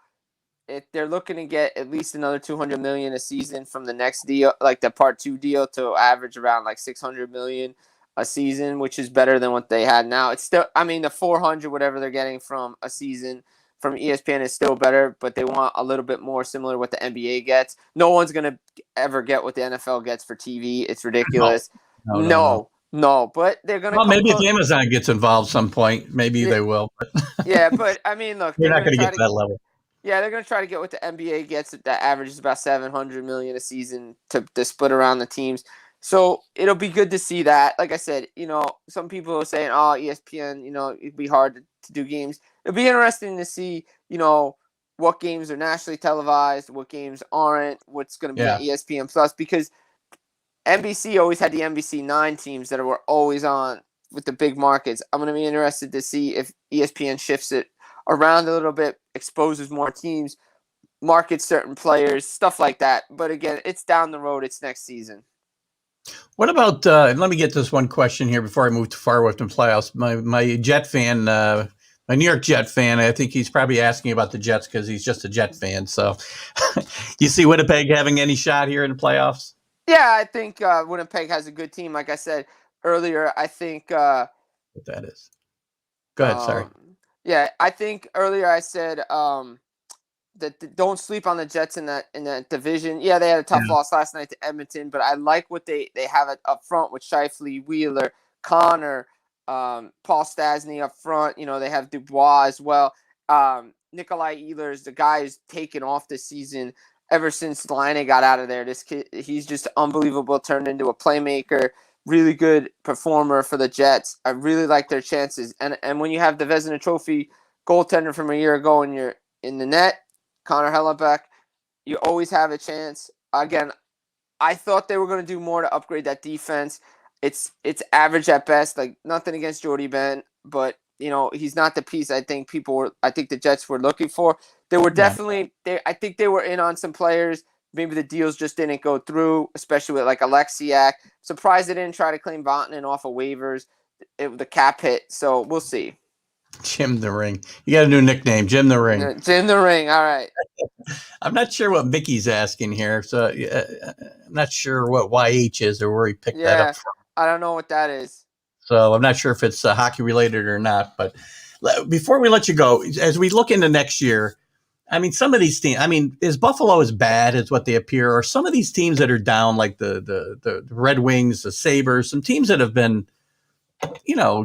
if they're looking to get at least another 200 million a season from the next deal, like the part 2 deal, to average around like 600 million a season, which is better than what they had now. It's still, I mean, the 400 whatever they're getting from a season from ESPN is still better, but they want a little bit more similar to what the NBA gets. No one's going to ever get what the NFL gets for TV. It's ridiculous. No, but they're going to Well, come maybe if close. Amazon gets involved some point, maybe they will. But Yeah, but I mean, look, they're they're not going going to to try get to to that level. Yeah, they're going to try to get what the NBA gets. That averages about 700 million a season to split around the teams. So it'll be good to see that. Like I said, some people are saying, "Oh, ESPN, it'd be hard to do games." It'll be interesting to see, what games are nationally televised, what games aren't, what's going to be Yeah. on ESPN Plus, because NBC always had the NBC9 teams that were always on with the big markets. I'm going to be interested to see if ESPN shifts it around a little bit, exposes more teams, markets certain players, stuff like that. But again, it's down the road. It's next season. What about? Let me get this one question here before I move to far away from playoffs. My Jet fan, my New York Jet fan, I think he's probably asking about the Jets because he's just a Jet fan. So, you see Winnipeg having any shot here in the playoffs? Yeah, I think Winnipeg has a good team. Like I said earlier, I think. What that is? Go ahead. Sorry. Yeah, I think earlier I said that don't sleep on the Jets in that division. Yeah, they had a tough loss last night to Edmonton, but I like what they have up front with Scheifele, Wheeler, Connor, Paul Stastny up front. They have Dubois as well. Nikolai Ehlers, the guy who's taken off this season ever since Laine got out of there. This kid, he's just unbelievable, turned into a playmaker, really good performer for the Jets. I really like their chances. And when you have the Vezina Trophy goaltender from a year ago and you're in the net, Connor Hellebuck, you always have a chance. Again, I thought they were going to do more to upgrade that defense. It's average at best. Like, nothing against Jordy Ben, but he's not the piece I think the Jets were looking for. They were definitely I think they were in on some players. Maybe the deals just didn't go through, especially with like Alexiak. Surprised they didn't try to claim Vatanen off of waivers. The cap hit, so we'll see. Jim the Ring. You got a new nickname, Jim the Ring. Jim the Ring. All right. I'm not sure what Mickey's asking here, so I'm not sure what YH is or where he picked that up from. I don't know what that is. So I'm not sure if it's hockey related or not. But before we let you go, as we look into next year, I mean, some of these teams. I mean, is Buffalo as bad as what they appear, or some of these teams that are down, like the Red Wings, the Sabres, some teams that have been,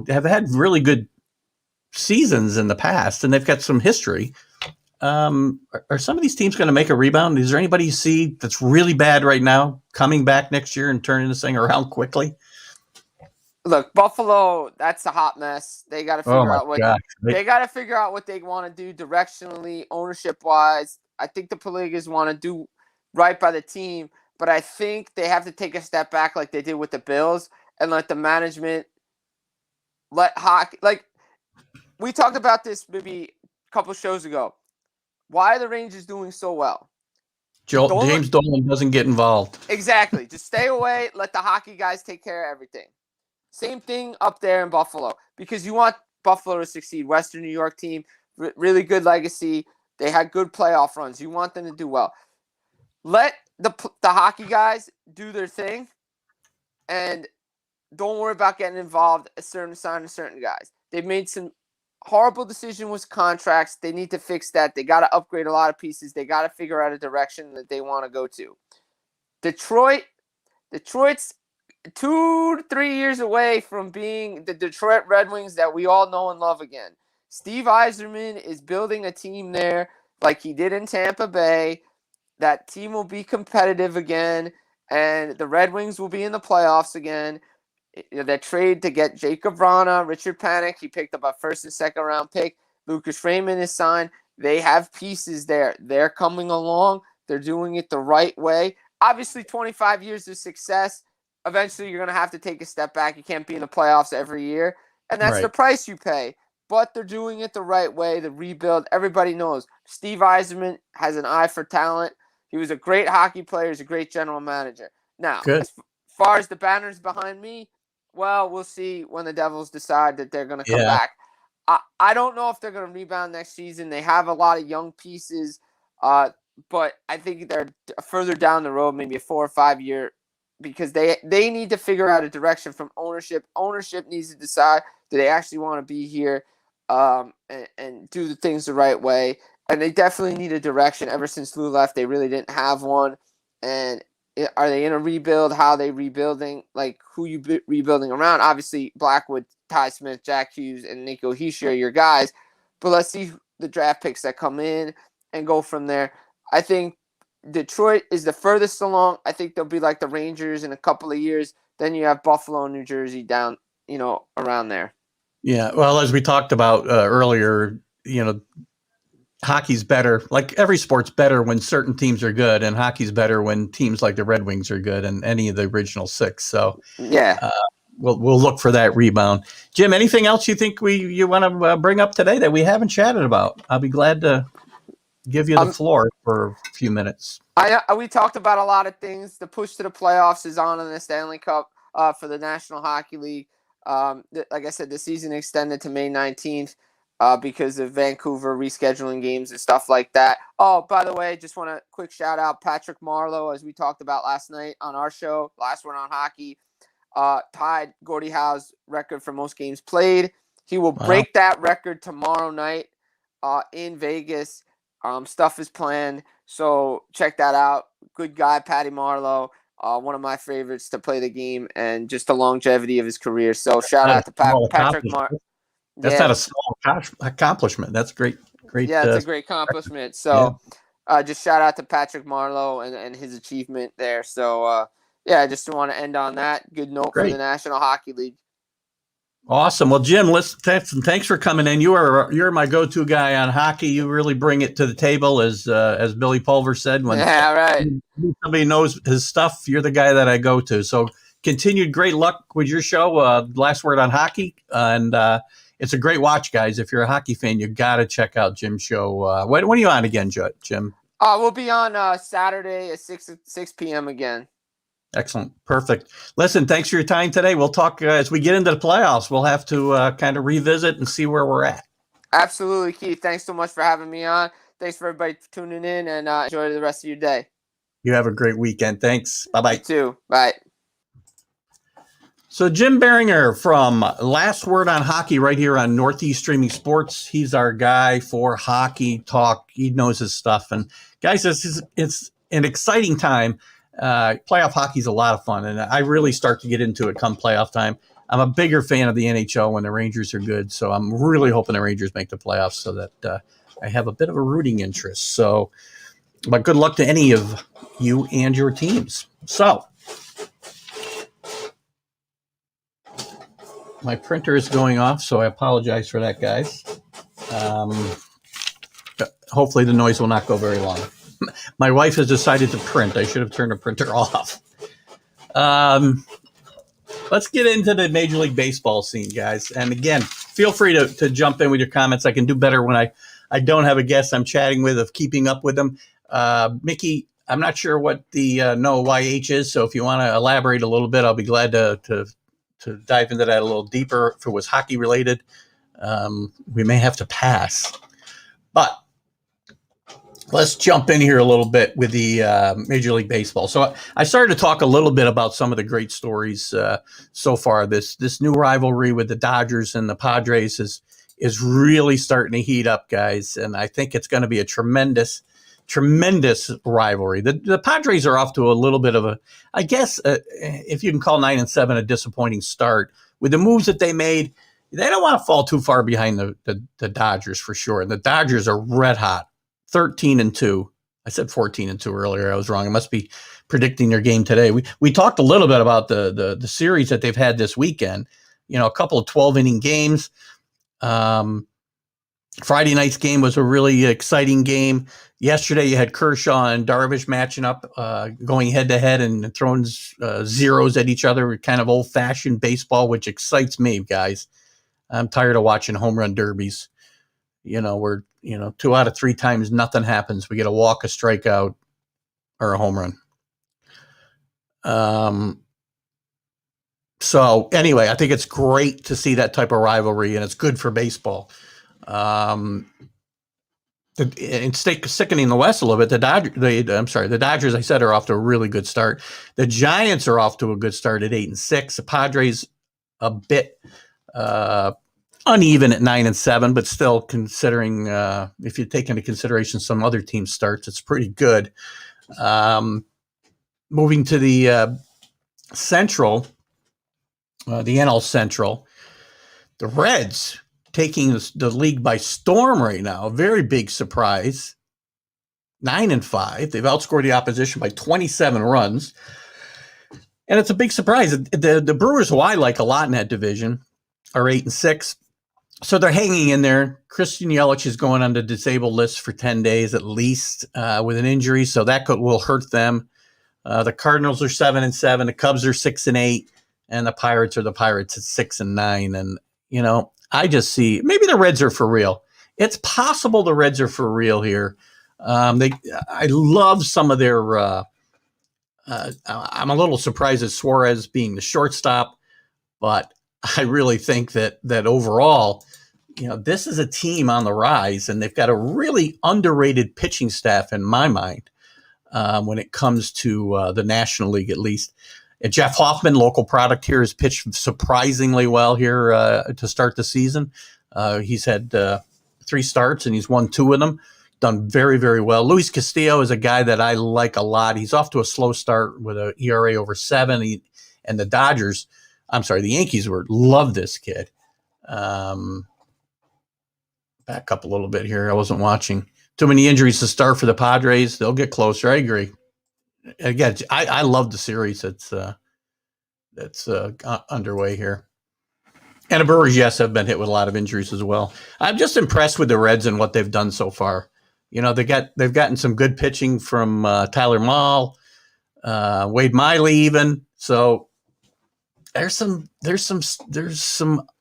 have had really good seasons in the past, and they've got some history. Are some of these teams going to make a rebound? Is there anybody you see that's really bad right now coming back next year and turning this thing around quickly? Look, Buffalo, that's a hot mess. They got to figure out they got to figure out what they want to do directionally, ownership wise. I think the Peligas want to do right by the team, but I think they have to take a step back like they did with the Bills and let the management let hockey. Like, we talked about this maybe a couple shows ago. Why are the Rangers doing so well? James Dolan doesn't get involved. Exactly. Just stay away. Let the hockey guys take care of everything. Same thing up there in Buffalo, because you want Buffalo to succeed. Western New York team, really good legacy. They had good playoff runs. You want them to do well. Let the hockey guys do their thing, and don't worry about getting involved signing certain guys. They've made some horrible decisions with contracts. They need to fix that. They got to upgrade a lot of pieces. They got to figure out a direction that they want to go to. Detroit's 2 to 3 years away from being the Detroit Red Wings that we all know and love again. Steve Yzerman is building a team there like he did in Tampa Bay. That team will be competitive again, and the Red Wings will be in the playoffs again. That trade to get Jacob Vrana, Richard Panik, he picked up a first and second round pick. Lucas Raymond is signed. They have pieces there. They're coming along. They're doing it the right way. Obviously, 25 years of success. Eventually, you're going to have to take a step back. You can't be in the playoffs every year, and that's the price you pay. but they're doing it the right way. The rebuild, everybody knows Steve Yzerman has an eye for talent. He was a great hockey player. He's a great general manager. Now, Good. as far as the banners behind me, well, we'll see when the Devils decide that they're going to come back. I don't know if they're going to rebound next season. They have a lot of young pieces, but I think they're further down the road, maybe a 4 or 5 year, because they need to figure out a direction from ownership. Ownership needs to decide, do they actually want to be here and do the things the right way. And they definitely need a direction. Ever since Lou left, they really didn't have one. And are they in a rebuild? How are they rebuilding? Like, who you rebuilding around? Obviously, Blackwood, Ty Smith, Jack Hughes, and Nico Hischier are your guys. But let's see the draft picks that come in and go from there. I think Detroit is the furthest along. I think they'll be like the Rangers in a couple of years. Then you have Buffalo and New Jersey down, around there. Yeah. Well, as we talked about earlier, hockey's better. Like every sport's better when certain teams are good, and hockey's better when teams like the Red Wings are good and any of the original six. So yeah, we'll look for that rebound. Jim, anything else you think you want to bring up today that we haven't chatted about? I'll be glad to give you the floor for a few minutes. We talked about a lot of things. The push to the playoffs is on in the Stanley Cup for the National Hockey League. Like I said, the season extended to May 19th. Because of Vancouver rescheduling games and stuff like that. Oh, by the way, just want to quick shout out Patrick Marleau, as we talked about last night on our show, Last Word on Hockey, tied Gordie Howe's record for most games played. He will break that record tomorrow night in Vegas. Stuff is planned, so check that out. Good guy, Patty Marleau, one of my favorites to play the game, and just the longevity of his career. So shout out to Patrick Marleau. That's not a small accomplishment. That's great. Yeah, it's a great accomplishment. So just shout out to Patrick Marleau and his achievement there. So, I just want to end on that. Good note for the National Hockey League. Awesome. Well, Jim, thanks for coming in. You're my go-to guy on hockey. You really bring it to the table, as Billy Pulver said. When somebody knows his stuff, you're the guy that I go to. So continued great luck with your show, Last Word on Hockey. And it's a great watch, guys. If you're a hockey fan, you got to check out Jim's show. When are you on again, Jim? We'll be on Saturday at 6 p.m. again. Excellent. Perfect. Listen, thanks for your time today. We'll talk as we get into the playoffs. We'll have to kind of revisit and see where we're at. Absolutely, Keith. Thanks so much for having me on. Thanks for everybody for tuning in, and enjoy the rest of your day. You have a great weekend. Thanks. Bye-bye. You too. Bye. So Jim Biringer from Last Word on Hockey right here on Northeast Streaming Sports. He's our guy for hockey talk. He knows his stuff. And guys, it's an exciting time. Playoff hockey is a lot of fun, and I really start to get into it come playoff time. I'm a bigger fan of the NHL when the Rangers are good, so I'm really hoping the Rangers make the playoffs so that I have a bit of a rooting interest. So, but good luck to any of you and your teams. So, my printer is going off, so I apologize for that, guys. Hopefully the noise will not go very long. My wife has decided to print. I should have turned the printer off. Let's get into the Major League Baseball scene, guys. And again, feel free to jump in with your comments. I can do better when I don't have a guest I'm chatting with of keeping up with them. Mickey, I'm not sure what the no YH is, so if you want to elaborate a little bit, I'll be glad to dive into that a little deeper. If it was hockey related, we may have to pass. But let's jump in here a little bit with the Major League Baseball. So I started to talk a little bit about some of the great stories so far. This new rivalry with the Dodgers and the Padres is really starting to heat up, guys. And I think it's going to be a tremendous rivalry. The Padres are off to a little bit of a, I guess, if you can call 9-7 a disappointing start. With the moves that they made, they don't want to fall too far behind the Dodgers for sure. And the Dodgers are red hot, 13-2. I said 14-2 earlier. I was wrong. I must be predicting their game today. We talked a little bit about the series that they've had this weekend. A couple of 12-inning games. Friday night's game was a really exciting game. Yesterday, you had Kershaw and Darvish matching up, going head-to-head and throwing zeros at each other, kind of old-fashioned baseball, which excites me, guys. I'm tired of watching home run derbies. Where 2 out of 3 times nothing happens. We get a walk, a strikeout, or a home run. So anyway, I think it's great to see that type of rivalry, and it's good for baseball. And sickening the West a little bit. The Dodgers, I said, are off to a really good start. The Giants are off to a good start at 8-6. The Padres a bit uneven at 9-7, but still, considering if you take into consideration some other team starts, it's pretty good. Moving to the Central. The NL Central, the Reds taking the league by storm right now. A very big surprise. 9-5. They've outscored the opposition by 27 runs. And it's a big surprise. The Brewers, who I like a lot in that division, are 8-6. So they're hanging in there. Christian Yelich is going on the disabled list for 10 days at least with an injury. So that will hurt them. The Cardinals are 7-7. The Cubs are 6-8. And the Pirates are the Pirates at 6-9. And, I just see maybe the Reds are for real. It's possible the Reds are for real here. I love some of their I'm a little surprised at Suarez being the shortstop, but I really think that overall, this is a team on the rise, and they've got a really underrated pitching staff in my mind when it comes to the National League, at least. Jeff Hoffman, local product here, has pitched surprisingly well here to start the season. He's had 3 starts, and he's won 2 of them. Done very, very well. Luis Castillo is a guy that I like a lot. He's off to a slow start with an ERA over 7. And the Yankees love this kid. Back up a little bit here. I wasn't watching. Too many injuries to start for the Padres. They'll get closer. I agree. Again, I love the series that's underway here. And the Brewers, yes, have been hit with a lot of injuries as well. I'm just impressed with the Reds and what they've done so far. They've gotten some good pitching from Tyler Mahle, Wade Miley even. So there's some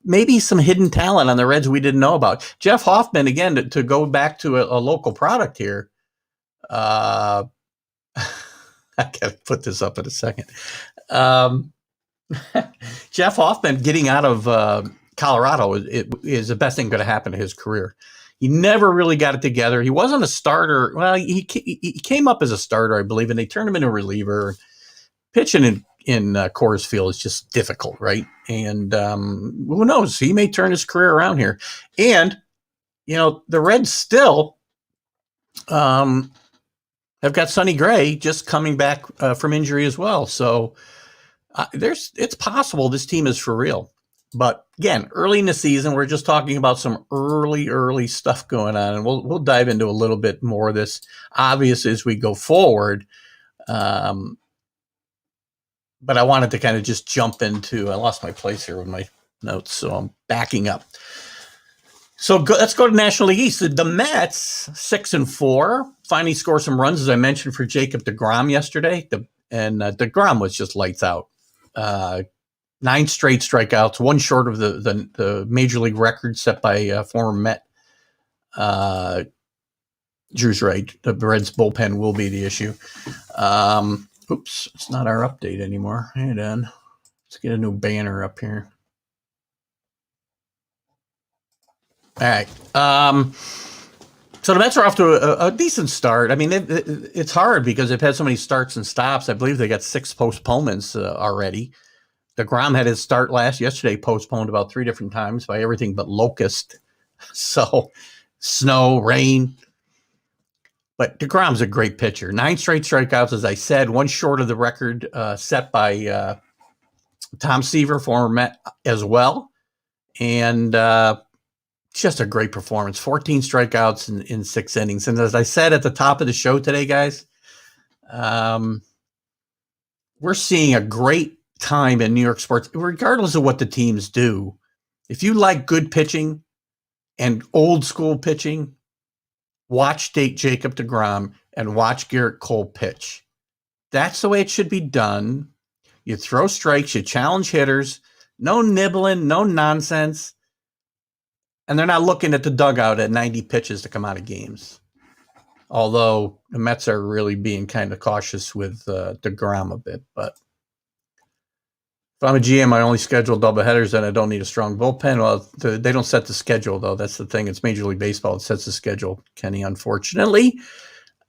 maybe some hidden talent on the Reds we didn't know about. Jeff Hoffman, again, to go back to a local product here. I got to put this up in a second. Jeff Hoffman getting out of Colorado is the best thing going to happen to his career. He never really got it together. He wasn't a starter. Well, he came up as a starter, I believe, and they turned him into a reliever. Pitching in Coors Field is just difficult, right? And who knows? He may turn his career around here. And, the Reds still have got Sonny Gray just coming back from injury as well. So it's possible this team is for real. But again, early in the season, we're just talking about some early stuff going on, and we'll dive into a little bit more of this, obviously, as we go forward. But I wanted to kind of just jump into. I lost my place here with my notes, so I'm backing up. So let's go to National League East. The Mets, 6-4, finally score some runs, as I mentioned, for Jacob deGrom yesterday. And deGrom was just lights out. 9 straight strikeouts, 1 short of the major league record set by former Met. Drew's right. The Reds bullpen will be the issue. Oops, it's not our update anymore. Hey, Dan. Let's get a new banner up here. All right. So the Mets are off to a decent start. I mean, it's hard because they've had so many starts and stops. I believe they got 6 postponements already. deGrom had his start yesterday postponed about 3 different times by everything but locust. So snow, rain. But deGrom's a great pitcher. 9 straight strikeouts, as I said, 1 short of the record set by Tom Seaver, former Met, as well. And just a great performance. 14 strikeouts in 6 innings. And as I said at the top of the show today, guys, we're seeing a great time in New York sports, regardless of what the teams do. If you like good pitching and old school pitching, watch Jacob deGrom and watch Garrett Cole pitch. That's the way it should be done. You throw strikes, you challenge hitters, no nibbling, no nonsense. And they're not looking at the dugout at 90 pitches to come out of games. Although the Mets are really being kind of cautious with DeGrom a bit. But if I'm a GM, I only schedule doubleheaders and I don't need a strong bullpen. Well, they don't set the schedule, though. That's the thing. It's Major League Baseball. It sets the schedule, Kenny, unfortunately.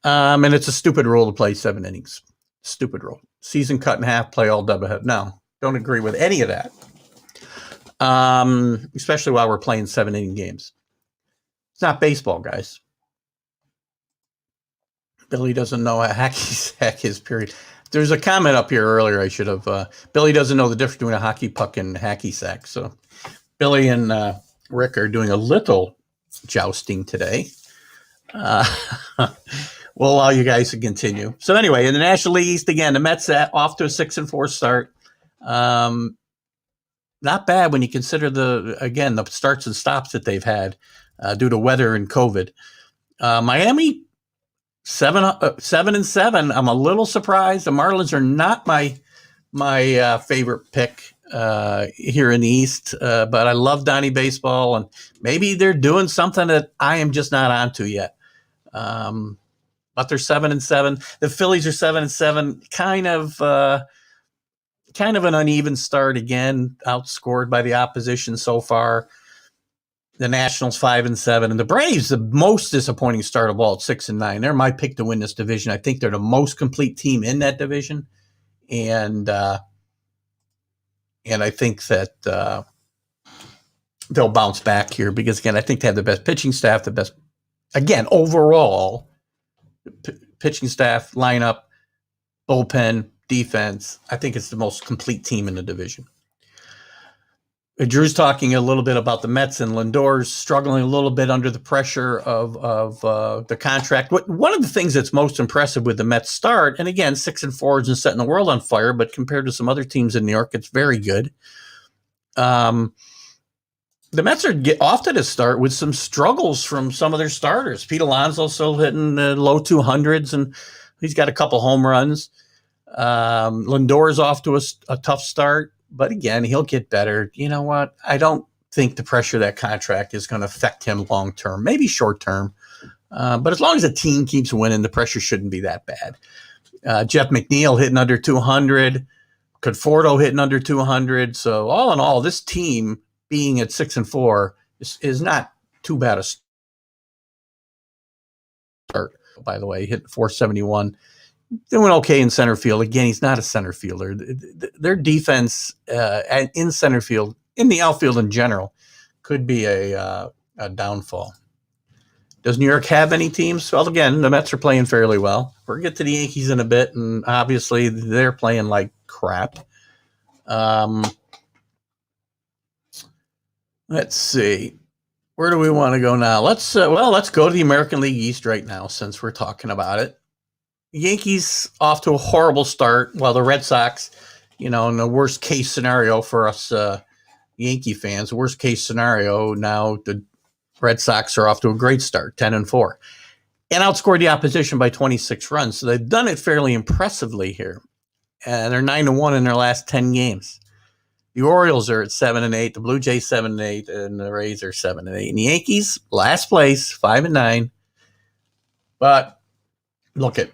And it's a stupid rule to play 7 innings. Stupid rule. Season cut in half, play all doublehead. No, don't agree with any of that. Especially while we're playing 7-inning games. It's not baseball, guys. Billy doesn't know how heck is, period. There's a comment up here earlier I should have. Billy doesn't know the difference between a hockey puck and hacky sack. So Billy and Rick are doing a little jousting today. We'll allow you guys to continue. So anyway, in the National League East, again, the Mets off to a 6-4 start. Not bad when you consider the starts and stops that they've had due to weather and COVID. Miami 7-7. I'm a little surprised. The Marlins are not my favorite pick here in the East, but I love Donnie baseball, and maybe they're doing something that I am just not onto yet. But they're 7-7. The Phillies are 7-7. Kind of an uneven start again, outscored by the opposition so far. The Nationals 5-7, and the Braves, the most disappointing start of all, at 6-9. They're my pick to win this division. I think they're the most complete team in that division, and I think that they'll bounce back here because, again, I think they have the best pitching staff, the best, again, overall pitching staff, lineup, bullpen, defense. I think it's the most complete team in the division. Drew's talking a little bit about the Mets, and Lindor's struggling a little bit under the pressure of the contract. One of the things that's most impressive with the Mets start, and again, 6-4 isn't setting the world on fire, but compared to some other teams in New York, it's very good. The Mets are off to the start with some struggles from some of their starters. Pete Alonso still hitting the low 200s, and he's got a couple home runs. Lindor's off to a tough start. But again, he'll get better. You know what? I don't think the pressure of that contract is going to affect him long term, maybe short term. But as long as the team keeps winning, the pressure shouldn't be that bad. Jeff McNeil hitting under 200, Conforto hitting under 200. So all in all, this team being at 6-4 is not too bad a start. By the way, hit 471. Doing okay in center field. Again, he's not a center fielder. Their defense in center field, in the outfield in general, could be a downfall. Does New York have any teams? Well, again, the Mets are playing fairly well. We'll get to the Yankees in a bit, and obviously they're playing like crap. Let's see. Where do we want to go now? Let's go to the American League East right now since we're talking about it. Yankees off to a horrible start. Well, the Red Sox, in the worst case scenario for us Yankee fans, worst case scenario, now the Red Sox are off to a great start, 10-4, and outscored the opposition by 26 runs. So they've done it fairly impressively here. And they're 9-1 in their last 10 games. The Orioles are at 7-8, the Blue Jays 7-8, and the Rays are 7-8. And the Yankees, last place, 5-9. But look at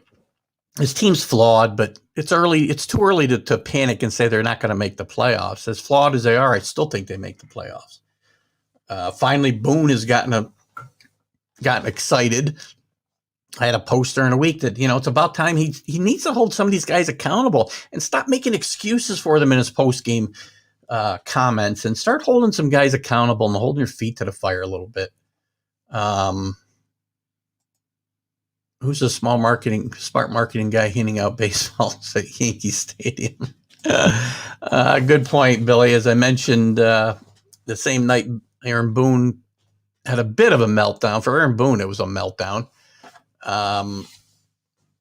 this team's flawed, but it's early. It's too early to panic and say they're not going to make the playoffs. As flawed as they are, I still think they make the playoffs. Finally, Boone has gotten excited. I had a post during the week that, it's about time he needs to hold some of these guys accountable and stop making excuses for them in his post-game comments and start holding some guys accountable and holding your feet to the fire a little bit. Who's a smart marketing guy handing out baseballs at Yankee Stadium? Good point, Billy. As I mentioned, the same night Aaron Boone had a bit of a meltdown. For Aaron Boone, it was a meltdown.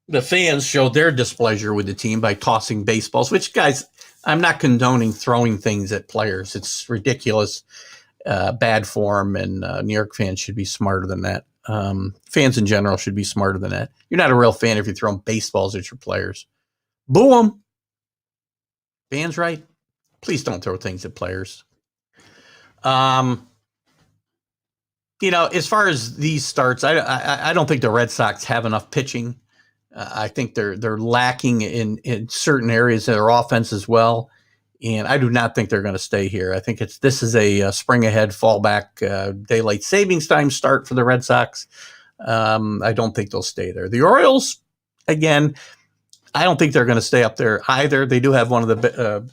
The fans showed their displeasure with the team by tossing baseballs, which, guys, I'm not condoning throwing things at players. It's ridiculous, bad form, and New York fans should be smarter than that. Fans in general should be smarter than that. You're not a real fan if you're throwing baseballs at your players. Boo them. Fans, right? Please don't throw things at players. as far as these starts, I don't think the Red Sox have enough pitching. I think they're lacking in certain areas of their offense as well. And I do not think they're going to stay here. I think this is a spring ahead fallback daylight savings time start for the Red Sox. I don't think they'll stay there. The Orioles, again, I don't think they're going to stay up there either. They do have one of the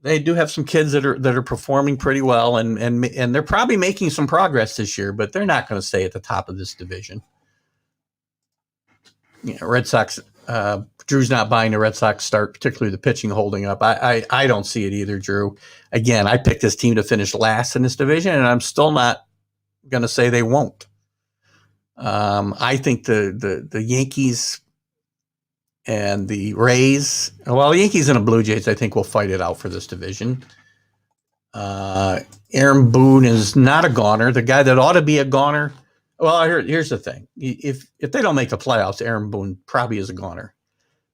they do have some kids that are performing pretty well, and they're probably making some progress this year, but they're not going to stay at the top of this division. Red Sox. Drew's not buying the Red Sox start, particularly the pitching holding up. I don't see it either, Drew. Again, I picked this team to finish last in this division, and I'm still not going to say they won't. I think the Yankees and the Rays, well, the Yankees and the Blue Jays, I think will fight it out for this division. Aaron Boone is not a goner. The guy that ought to be a goner. Well, here's the thing. If they don't make the playoffs, Aaron Boone probably is a goner.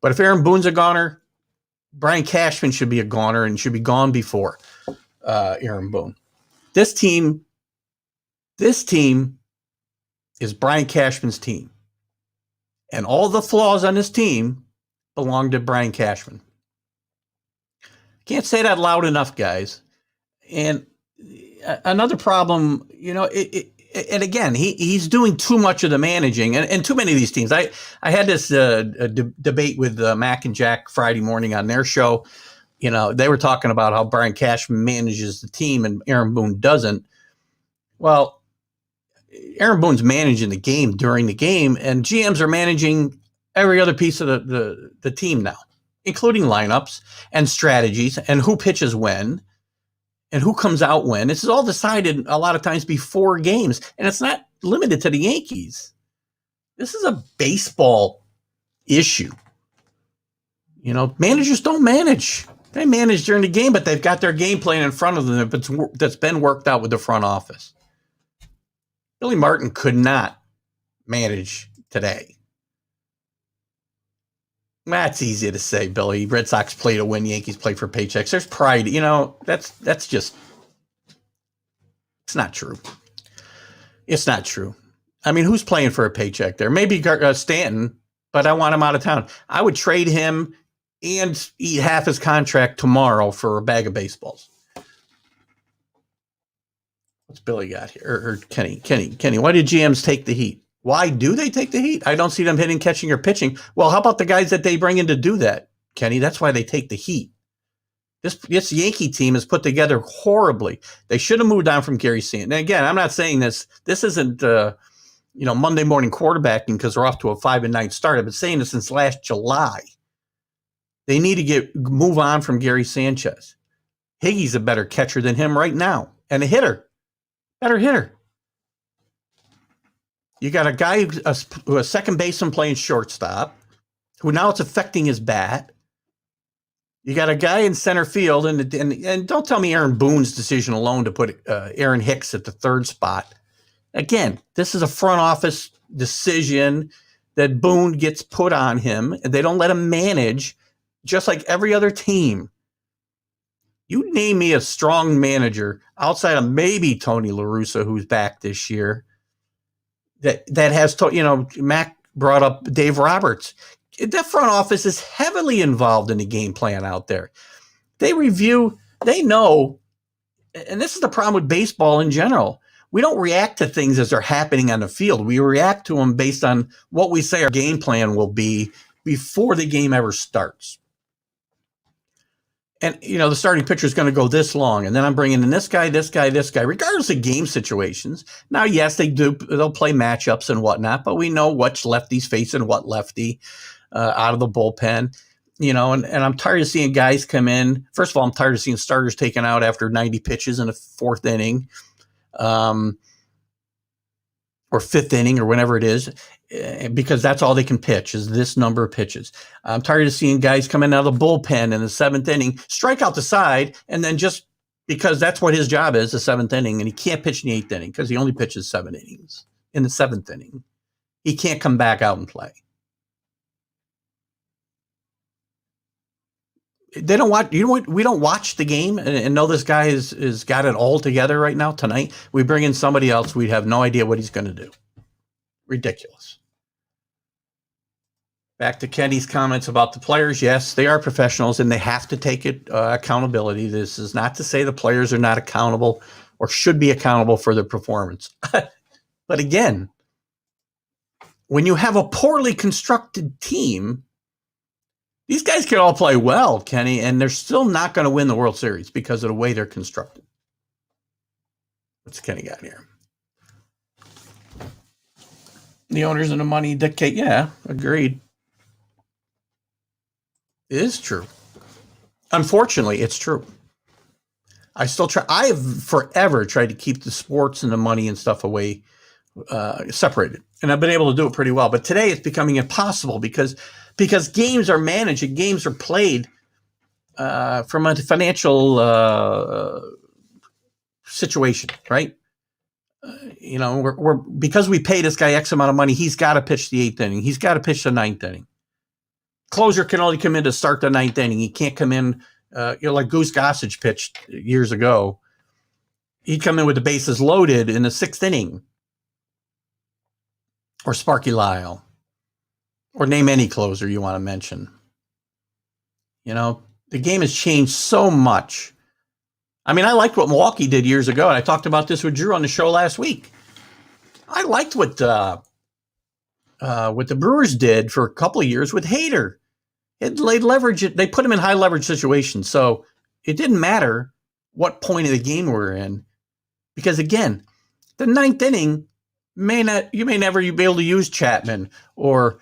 But if Aaron Boone's a goner, Brian Cashman should be a goner and should be gone before Aaron Boone. This team is Brian Cashman's team. And all the flaws on this team belong to Brian Cashman. Can't say that loud enough, guys. And another problem, and again, he's doing too much of the managing and too many of these teams. I had this debate with Mac and Jack Friday morning on their show. They were talking about how Brian Cashman manages the team and Aaron Boone doesn't. Well, Aaron Boone's managing the game during the game, and GMs are managing every other piece of the team now, including lineups and strategies and who pitches when. And who comes out when. This is all decided a lot of times before games. And it's not limited to the Yankees. This is a baseball issue. Managers don't manage. They manage during the game, but they've got their game plan in front of them that's been worked out with the front office. Billy Martin could not manage today. That's easy to say, Billy. Red Sox play to win, Yankees play for paychecks. There's pride. That's just, it's not true. It's not true. I mean, who's playing for a paycheck there? Maybe Stanton, but I want him out of town. I would trade him and eat half his contract tomorrow for a bag of baseballs. What's Billy got here? Or Kenny, why did GMs take the heat? Why do they take the heat? I don't see them hitting, catching, or pitching. Well, how about the guys that they bring in to do that, Kenny? That's why they take the heat. This Yankee team is put together horribly. They should have moved on from Gary Santos. And again, I'm not saying this isn't Monday morning quarterbacking because we're off to a 5-9 start. I've been saying this since last July. They need to move on from Gary Sanchez. Higgy's a better catcher than him right now, and better hitter. You got a guy who a second baseman playing shortstop, who now it's affecting his bat. You got a guy in center field, and don't tell me Aaron Boone's decision alone to put Aaron Hicks at the third spot. Again, this is a front office decision that Boone gets put on him, and they don't let him manage, just like every other team. You name me a strong manager outside of maybe Tony La Russa, who's back this year, that has Mac brought up Dave Roberts. That front office is heavily involved in the game plan out there. They review, they know, and this is the problem with baseball in general. We don't react to things as they're happening on the field. We react to them based on what we say our game plan will be before the game ever starts. And, the starting pitcher is going to go this long, and then I'm bringing in this guy, regardless of game situations. Now, yes, they'll play matchups and whatnot, but we know what lefty's facing what lefty out of the bullpen, and I'm tired of seeing guys come in. First of all, I'm tired of seeing starters taken out after 90 pitches in the fourth inning, or fifth inning, or whenever it is, because that's all they can pitch is this number of pitches. I'm tired of seeing guys come in out of the bullpen in the seventh inning, strike out the side, and then just because that's what his job is, the seventh inning, and he can't pitch in the eighth inning because he only pitches 7 innings in the seventh inning. He can't come back out and play. They don't watch. You know what? We don't watch the game and know this guy is got it all together right now. Tonight, we bring in somebody else. We have no idea what he's going to do. Ridiculous. Back to Kenny's comments about the players. Yes, they are professionals and they have to take it accountability. This is not to say the players are not accountable or should be accountable for their performance. But again, when you have a poorly constructed team, these guys can all play well, Kenny, and they're still not going to win the World Series because of the way they're constructed. What's Kenny got here? The owners and the money dictate. Yeah, agreed. It is true. Unfortunately, it's true. I still try. I have forever tried to keep the sports and the money and stuff away, separated, and I've been able to do it pretty well. But today it's becoming impossible because games are managed and games are played from a financial situation, right? We're because we pay this guy X amount of money, he's got to pitch the 8th inning. He's got to pitch the 9th inning. Closer can only come in to start the 9th inning. He can't come in, like Goose Gossage pitched years ago. He'd come in with the bases loaded in the 6th inning. Or Sparky Lyle. Or name any closer you want to mention. The game has changed so much. I mean, I liked what Milwaukee did years ago, and I talked about this with Drew on the show last week. I liked what the Brewers did for a couple of years with Hader. They put him in high leverage situations, so it didn't matter what point of the game we're in, because again, the 9th inning you may never be able to use Chapman or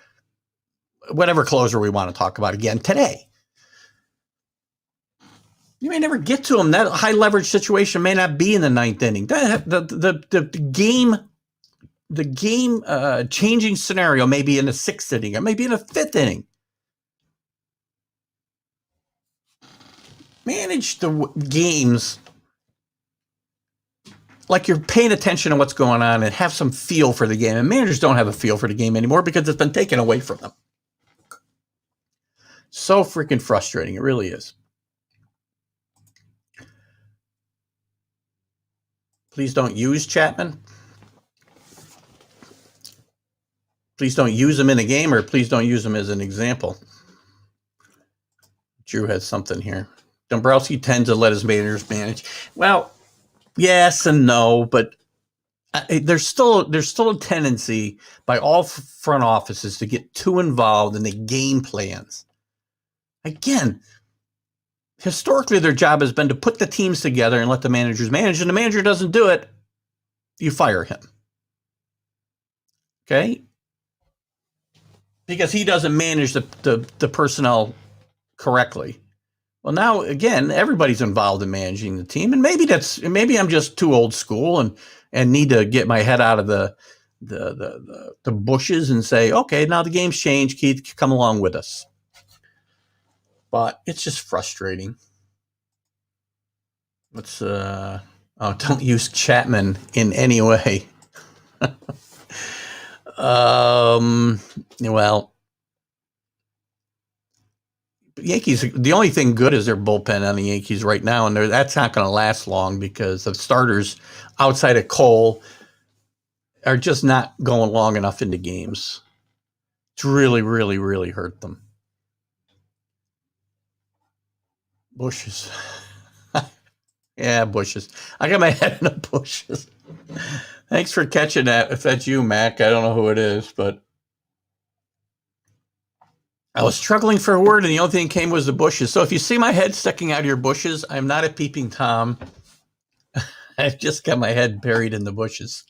whatever closer we want to talk about again today. You may never get to him. That high leverage situation may not be in the 9th inning. The game changing scenario may be in the 6th inning. It may be in the 5th inning. Manage the games like you're paying attention to what's going on and have some feel for the game. And managers don't have a feel for the game anymore because it's been taken away from them. So freaking frustrating. It really is. Please don't use Chapman. Please don't use him in a game, or please don't use him as an example. Drew has something here. Dombrowski tends to let his managers manage. Well, yes and no, but there's still a tendency by all front offices to get too involved in the game plans. Again, historically, their job has been to put the teams together and let the managers manage, and the manager doesn't do it, you fire him. Okay? Because he doesn't manage the personnel correctly. Well, now, again, everybody's involved in managing the team, and maybe I'm just too old school and need to get my head out of the bushes and say, okay, now the game's changed, Keith, come along with us. But it's just frustrating. Don't use Chapman in any way. Well, Yankees, the only thing good is their bullpen on the Yankees right now, and that's not going to last long because the starters outside of Cole are just not going long enough into games. It's really, really, really hurt them. Bushes. Yeah, bushes. I got my head in the bushes. Thanks for catching that. If that's you, Mac, I don't know who it is, but I was struggling for a word, and the only thing that came was the bushes. So if you see my head sticking out of your bushes, I'm not a peeping Tom. I've just got my head buried in the bushes.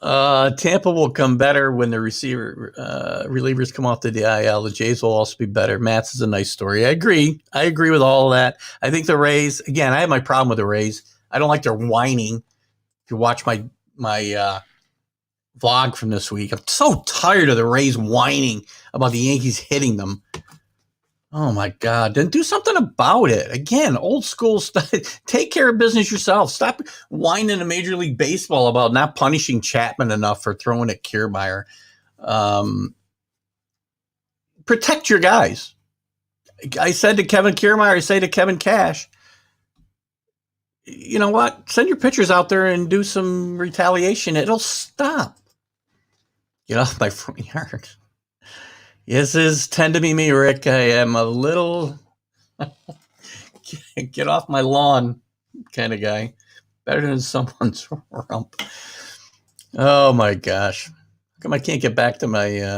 Tampa will come better when the relievers come off the DIL. The Jays will also be better. Matt's is a nice story. I agree with all of that. I think the Rays, again, I have my problem with the Rays. I don't like their whining. If you watch my vlog from this week, I'm so tired of the Rays whining about the Yankees hitting them. Oh my God. Then do something about it. Again, old school stuff. Take care of business yourself. Stop whining to Major League Baseball about not punishing Chapman enough for throwing at Kiermaier. Protect your guys. I said to Kevin Kiermaier, I say to Kevin Cash, you know what? Send your pitchers out there and do some retaliation. It'll stop. Get off my front yard. This is tend to be me, Rick. I am a little get off my lawn kind of guy. Better than someone's rump. Oh my gosh. How come I can't get back to my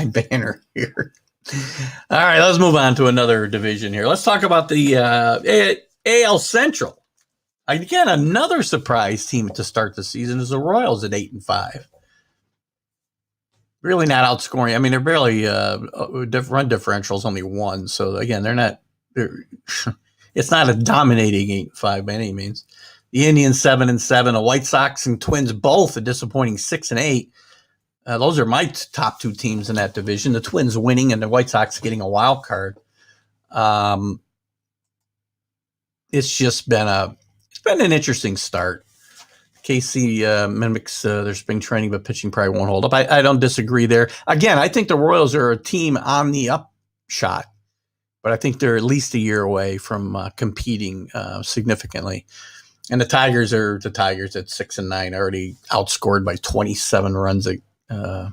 banner here? All right, let's move on to another division here. Let's talk about the AL Central. Again, another surprise team to start the season is the Royals at 8-5. Really not outscoring. I mean, they're barely run differential is only 1. So again, it's not a dominating 8-5 by any means. The Indians 7-7. The White Sox and Twins both a disappointing 6-8. Those are my top 2 teams in that division. The Twins winning and the White Sox getting a wild card. It's just been an interesting start. KC mimics their spring training, but pitching probably won't hold up. I don't disagree there. Again, I think the Royals are a team on the upshot, but I think they're at least a year away from competing significantly. And the Tigers at 6-9, already outscored by 27 runs. Not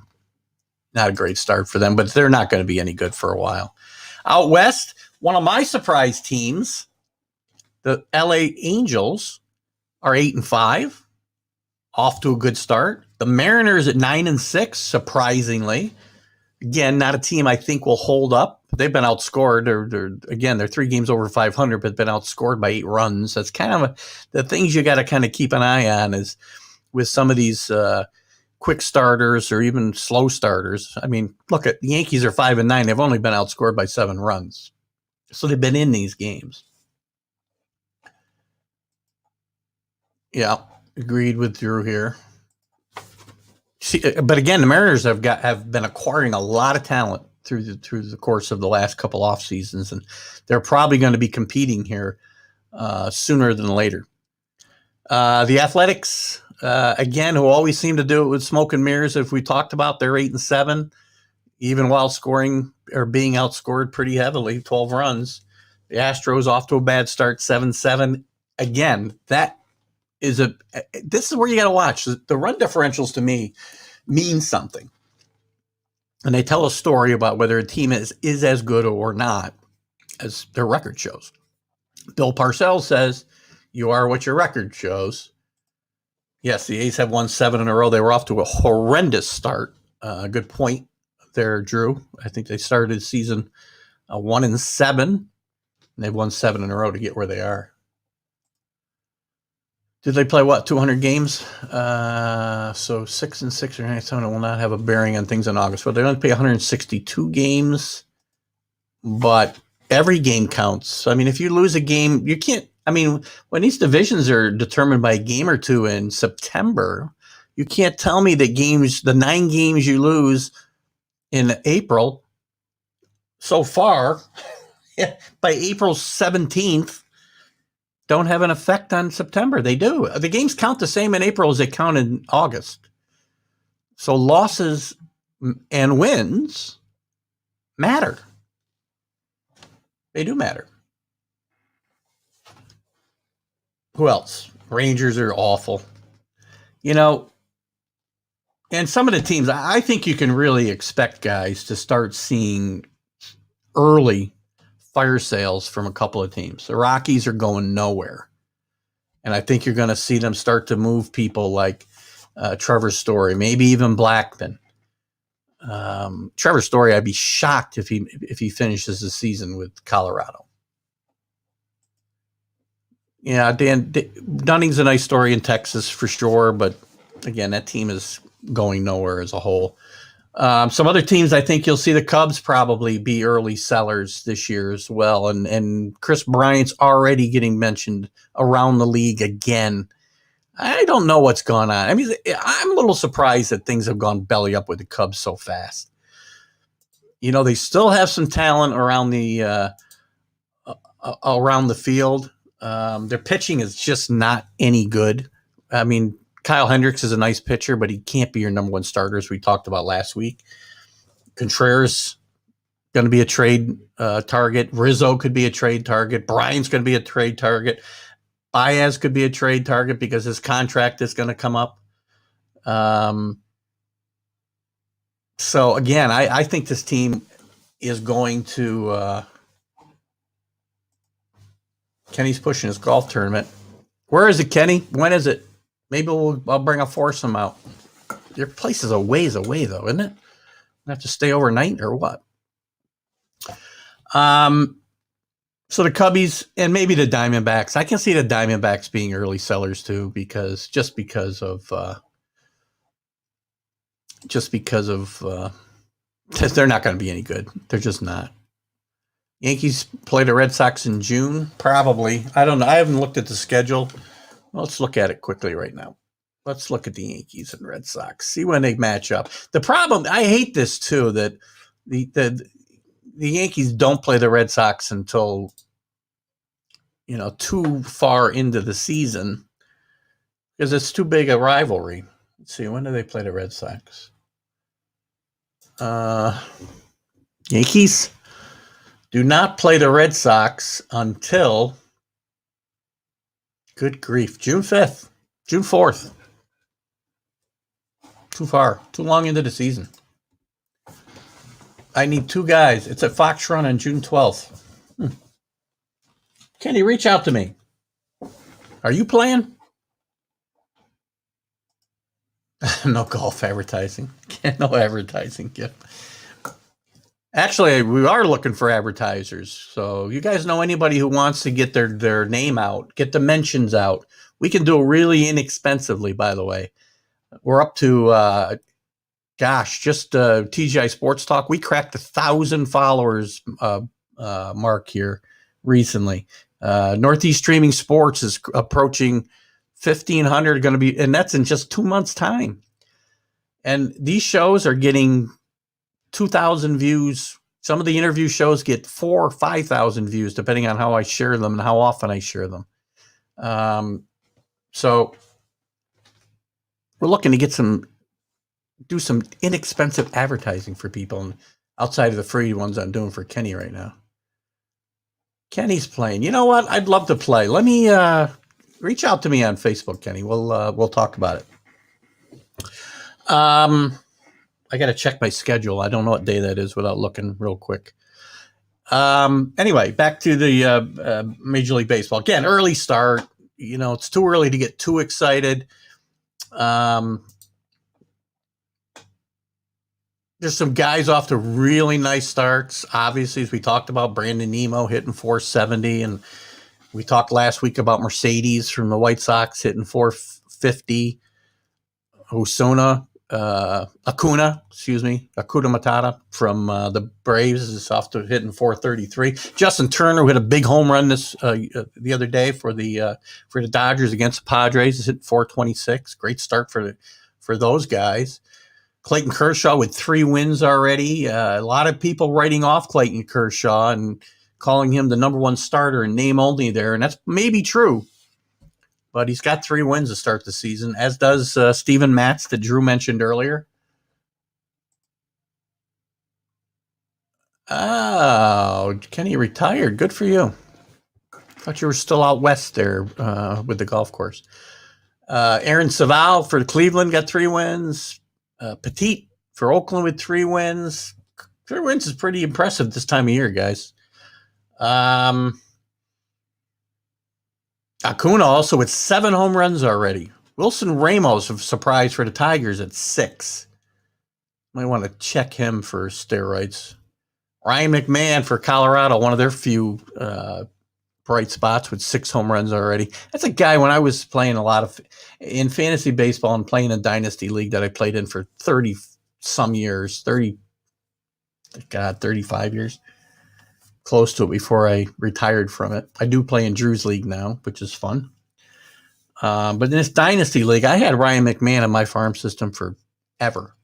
a great start for them, but they're not going to be any good for a while. Out west, one of my surprise teams, the LA Angels, are 8-5. Off to a good start. The Mariners at 9-6, surprisingly. Again, not a team I think will hold up. They've been outscored. They're 3 games over 500, but been outscored by 8 runs. That's kind of the things you got to kind of keep an eye on is with some of these quick starters or even slow starters. I mean, look at the Yankees are 5-9. They've only been outscored by 7 runs. So they've been in these games. Yeah. Agreed with Drew here. But again, the Mariners have been acquiring a lot of talent through the course of the last couple off seasons, and they're probably going to be competing here sooner than later. The Athletics, again, who always seem to do it with smoke and mirrors, if we talked about, they're 8-7, even while scoring or being outscored pretty heavily, 12 runs. The Astros off to a bad start, 7-7. Again, this is where you got to watch. The run differentials to me mean something. And they tell a story about whether a team is as good or not as their record shows. Bill Parcells says, you are what your record shows. Yes, the A's have won 7 in a row. They were off to a horrendous start. Good point there, Drew. I think they started the season 1-7. And they've won 7 in a row to get where they are. Did they play 200 games? So 6-6 or 9 will not have a bearing on things in August. Well, they only play 162 games, but every game counts. I mean, if you lose a game, you can't. I mean, when these divisions are determined by a game or two in September, you can't tell me that the 9 games you lose in April so far, by April 17th, don't have an effect on September. They do. The games count the same in April as they count in August. So losses and wins matter. They do matter. Who else? Rangers are awful. And some of the teams, I think you can really expect guys to start seeing early fire sales from a couple of teams. The Rockies are going nowhere. And I think you're going to see them start to move people like Trevor Story, maybe even Blackman. Trevor Story, I'd be shocked if he finishes the season with Colorado. Yeah, Dunning's a nice story in Texas for sure, but again, that team is going nowhere as a whole. Some other teams, I think you'll see the Cubs probably be early sellers this year as well. And Chris Bryant's already getting mentioned around the league again. I don't know what's gone on. I mean, I'm a little surprised that things have gone belly up with the Cubs so fast. They still have some talent around the field. Their pitching is just not any good. I mean, Kyle Hendricks is a nice pitcher, but he can't be your number 1 starter, as we talked about last week. Contreras going to be a trade target. Rizzo could be a trade target. Bryant's going to be a trade target. Baez could be a trade target because his contract is going to come up. So again, I think this team is going to. Kenny's pushing his golf tournament. Where is it, Kenny? When is it? Maybe I'll bring a foursome out. Your place is a ways away, though, isn't it? I have to stay overnight or what? So the Cubbies and maybe the Diamondbacks. I can see the Diamondbacks being early sellers too, because they're not going to be any good. They're just not. Yankees play the Red Sox in June, probably. I don't know. I haven't looked at the schedule. Well, let's look at it quickly right now. Let's look at the Yankees and Red Sox. See when they match up. The problem, I hate this too, that the Yankees don't play the Red Sox until too far into the season because it's too big a rivalry. Let's see, when do they play the Red Sox? Yankees do not play the Red Sox until, good grief, June 5th, June 4th. Too far, too long into the season. I need two guys. It's at Fox Run on June 12th. Kenny, reach out to me. Are you playing? No golf advertising. No advertising. Yeah. Actually, we are looking for advertisers. So you guys know anybody who wants to get their name out, get the mentions out. We can do it really inexpensively, by the way. We're up to, just TGI Sports Talk. We cracked 1,000 followers mark here recently. Northeast Streaming Sports is approaching 1,500, going to be, and that's in just 2 months' time. And these shows are getting 2,000 views. Some of the interview shows get 4,000 or 5,000 views, depending on how I share them and how often I share them. So we're looking to do some inexpensive advertising for people outside of the free ones I'm doing for Kenny right now. Kenny's playing. You know what? I'd love to play. Let me reach out to me on Facebook, Kenny. We'll talk about it. I got to check my schedule. I don't know what day that is without looking real quick. Anyway, back to the Major League Baseball. Again, early start. It's too early to get too excited. There's some guys off to really nice starts. Obviously, as we talked about, Brandon Nimmo hitting 470, and we talked last week about Mercedes from the White Sox hitting 450. Acuna Matata from the Braves is off to hitting 433. Justin Turner, who hit a big home run the other day for the Dodgers against the Padres, is hitting 426. Great start for those guys. Clayton Kershaw with 3 wins already. A lot of people writing off Clayton Kershaw and calling him the number one starter in name only there, and that's maybe true. But he's got 3 wins to start the season, as does Steven Matz that Drew mentioned earlier. Oh, Kenny retired. Good for you. Thought you were still out west there with the golf course. Aaron Saval for Cleveland got 3 wins. Petit for Oakland with 3 wins. 3 wins is pretty impressive this time of year, guys. Acuna also with 7 home runs already. Wilson Ramos of surprise for the Tigers at 6. Might want to check him for steroids. Ryan McMahon for Colorado, one of their few bright spots with 6 home runs already. That's a guy when I was playing a lot in fantasy baseball and playing a dynasty league that I played in for 30 some years, 35 years. Close to it before I retired from it. I do play in Drew's league now, which is fun. But in this dynasty league, I had Ryan McMahon in my farm system forever.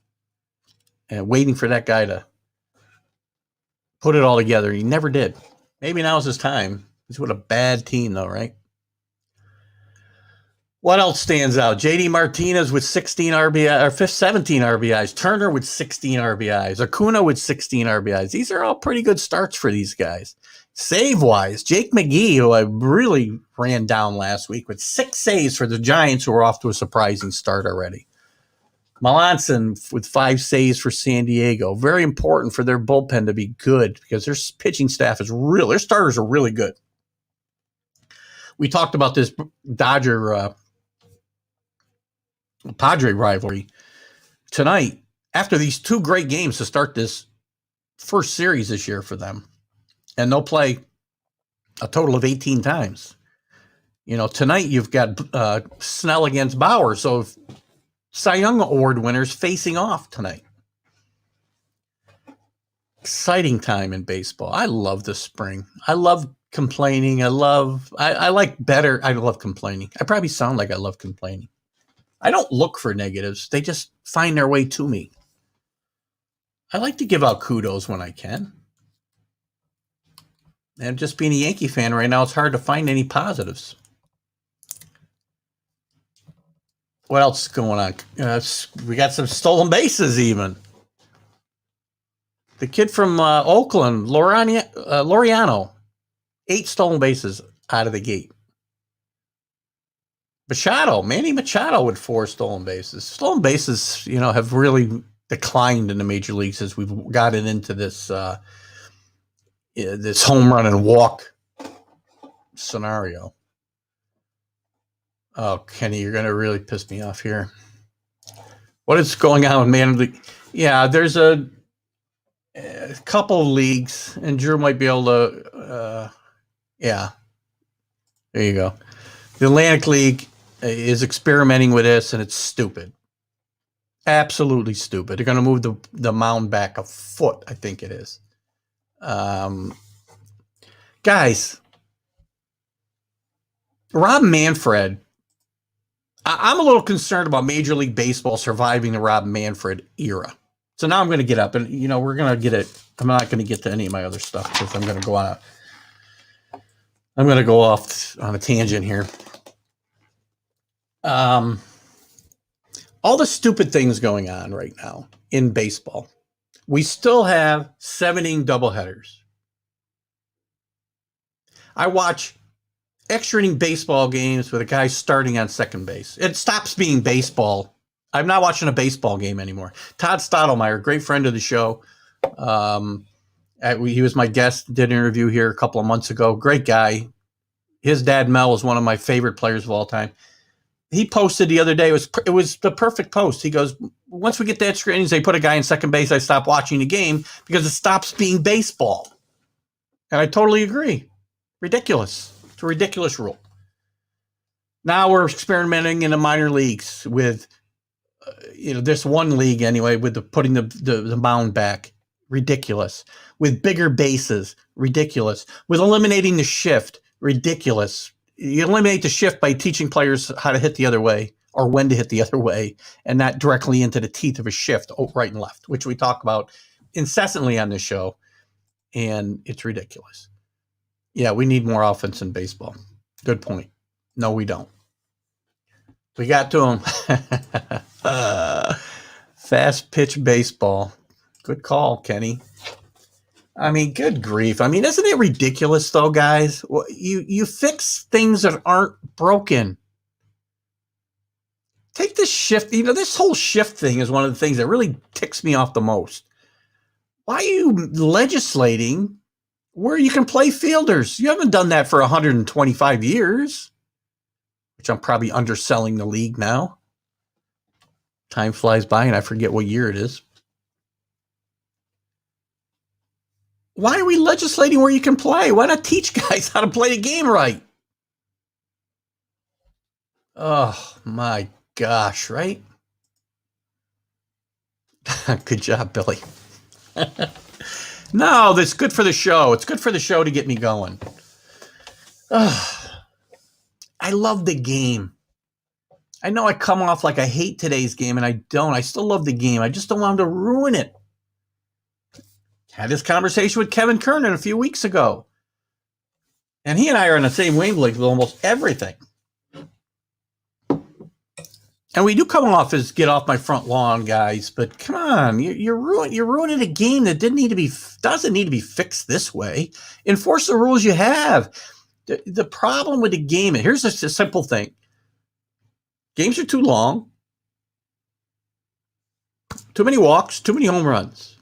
And waiting for that guy to put it all together. He never did. Maybe now's his time. He's with a bad team, though, right? What else stands out? JD Martinez with 16 RBI or 17 RBIs. Turner with 16 RBIs. Acuna with 16 RBIs. These are all pretty good starts for these guys. Save-wise, Jake McGee, who I really ran down last week, with 6 saves for the Giants, who are off to a surprising start already. Melanson with 5 saves for San Diego. Very important for their bullpen to be good because their pitching staff is real. Their starters are really good. We talked about this Dodger Padre rivalry tonight after these 2 great games to start this first series this year for them. And they'll play a total of 18 times. Tonight you've got Snell against Bauer. So Cy Young Award winners facing off tonight. Exciting time in baseball. I love the spring. I love complaining. I love complaining. I probably sound like I love complaining. I don't look for negatives. They just find their way to me. I like to give out kudos when I can. And just being a Yankee fan right now, it's hard to find any positives. What else is going on? We got some stolen bases even. The kid from Oakland, Laureano, 8 stolen bases out of the gate. Manny Machado with 4 stolen bases. Stolen bases, have really declined in the major leagues as we've gotten into this this home run and walk scenario. Oh, Kenny, you're going to really piss me off here. What is going on with Man of the... Yeah, there's a couple of leagues, and Drew might be able to... yeah, there you go. The Atlantic League is experimenting with this, and it's stupid. Absolutely stupid. They're going to move the mound back a foot, I think it is. Guys, Rob Manfred, I'm a little concerned about Major League Baseball surviving the Rob Manfred era. So now I'm going to get up and, we're going to get it. I'm not going to get to any of my other stuff because I'm going to go off on a tangent here. All the stupid things going on right now in baseball. We still have 7 inning doubleheaders. I watch extra inning baseball games with a guy starting on second base. It stops being baseball. I'm not watching a baseball game anymore. Todd Stottlemyre, great friend of the show. He was my guest, did an interview here a couple of months ago. Great guy. His dad, Mel, is one of my favorite players of all time. He posted the other day, it was the perfect post. He goes, once we get to extra innings, they put a guy in second base, I stop watching the game because it stops being baseball. And I totally agree. Ridiculous. It's a ridiculous rule. Now we're experimenting in the minor leagues with, this one league anyway, with putting the mound back. Ridiculous. With bigger bases. Ridiculous. With eliminating the shift. Ridiculous. You eliminate the shift by teaching players how to hit the other way or when to hit the other way and not directly into the teeth of a shift, right and left, which we talk about incessantly on this show. And it's ridiculous. Yeah, we need more offense in baseball. Good point. No, we don't. We got to him. Fast pitch baseball. Good call, Kenny. I mean, good grief. I mean, isn't it ridiculous, though, guys? You fix things that aren't broken. Take this shift. This whole shift thing is one of the things that really ticks me off the most. Why are you legislating where you can play fielders? You haven't done that for 125 years, which I'm probably underselling the league now. Time flies by, and I forget what year it is. Why are we legislating where you can play? Why not teach guys how to play the game right? Oh, my gosh, right? Good job, Billy. No, that's good for the show. It's good for the show to get me going. I love the game. I know I come off like I hate today's game, and I don't. I still love the game. I just don't want them to ruin it. Had this conversation with Kevin Kernan a few weeks ago. And he and I are on the same wavelength with almost everything. And we do come off as get off my front lawn, guys. But come on, you're ruining a game that doesn't need to be fixed this way. Enforce the rules you have. The problem with the game, and here's a simple thing: games are too long, too many walks, too many home runs.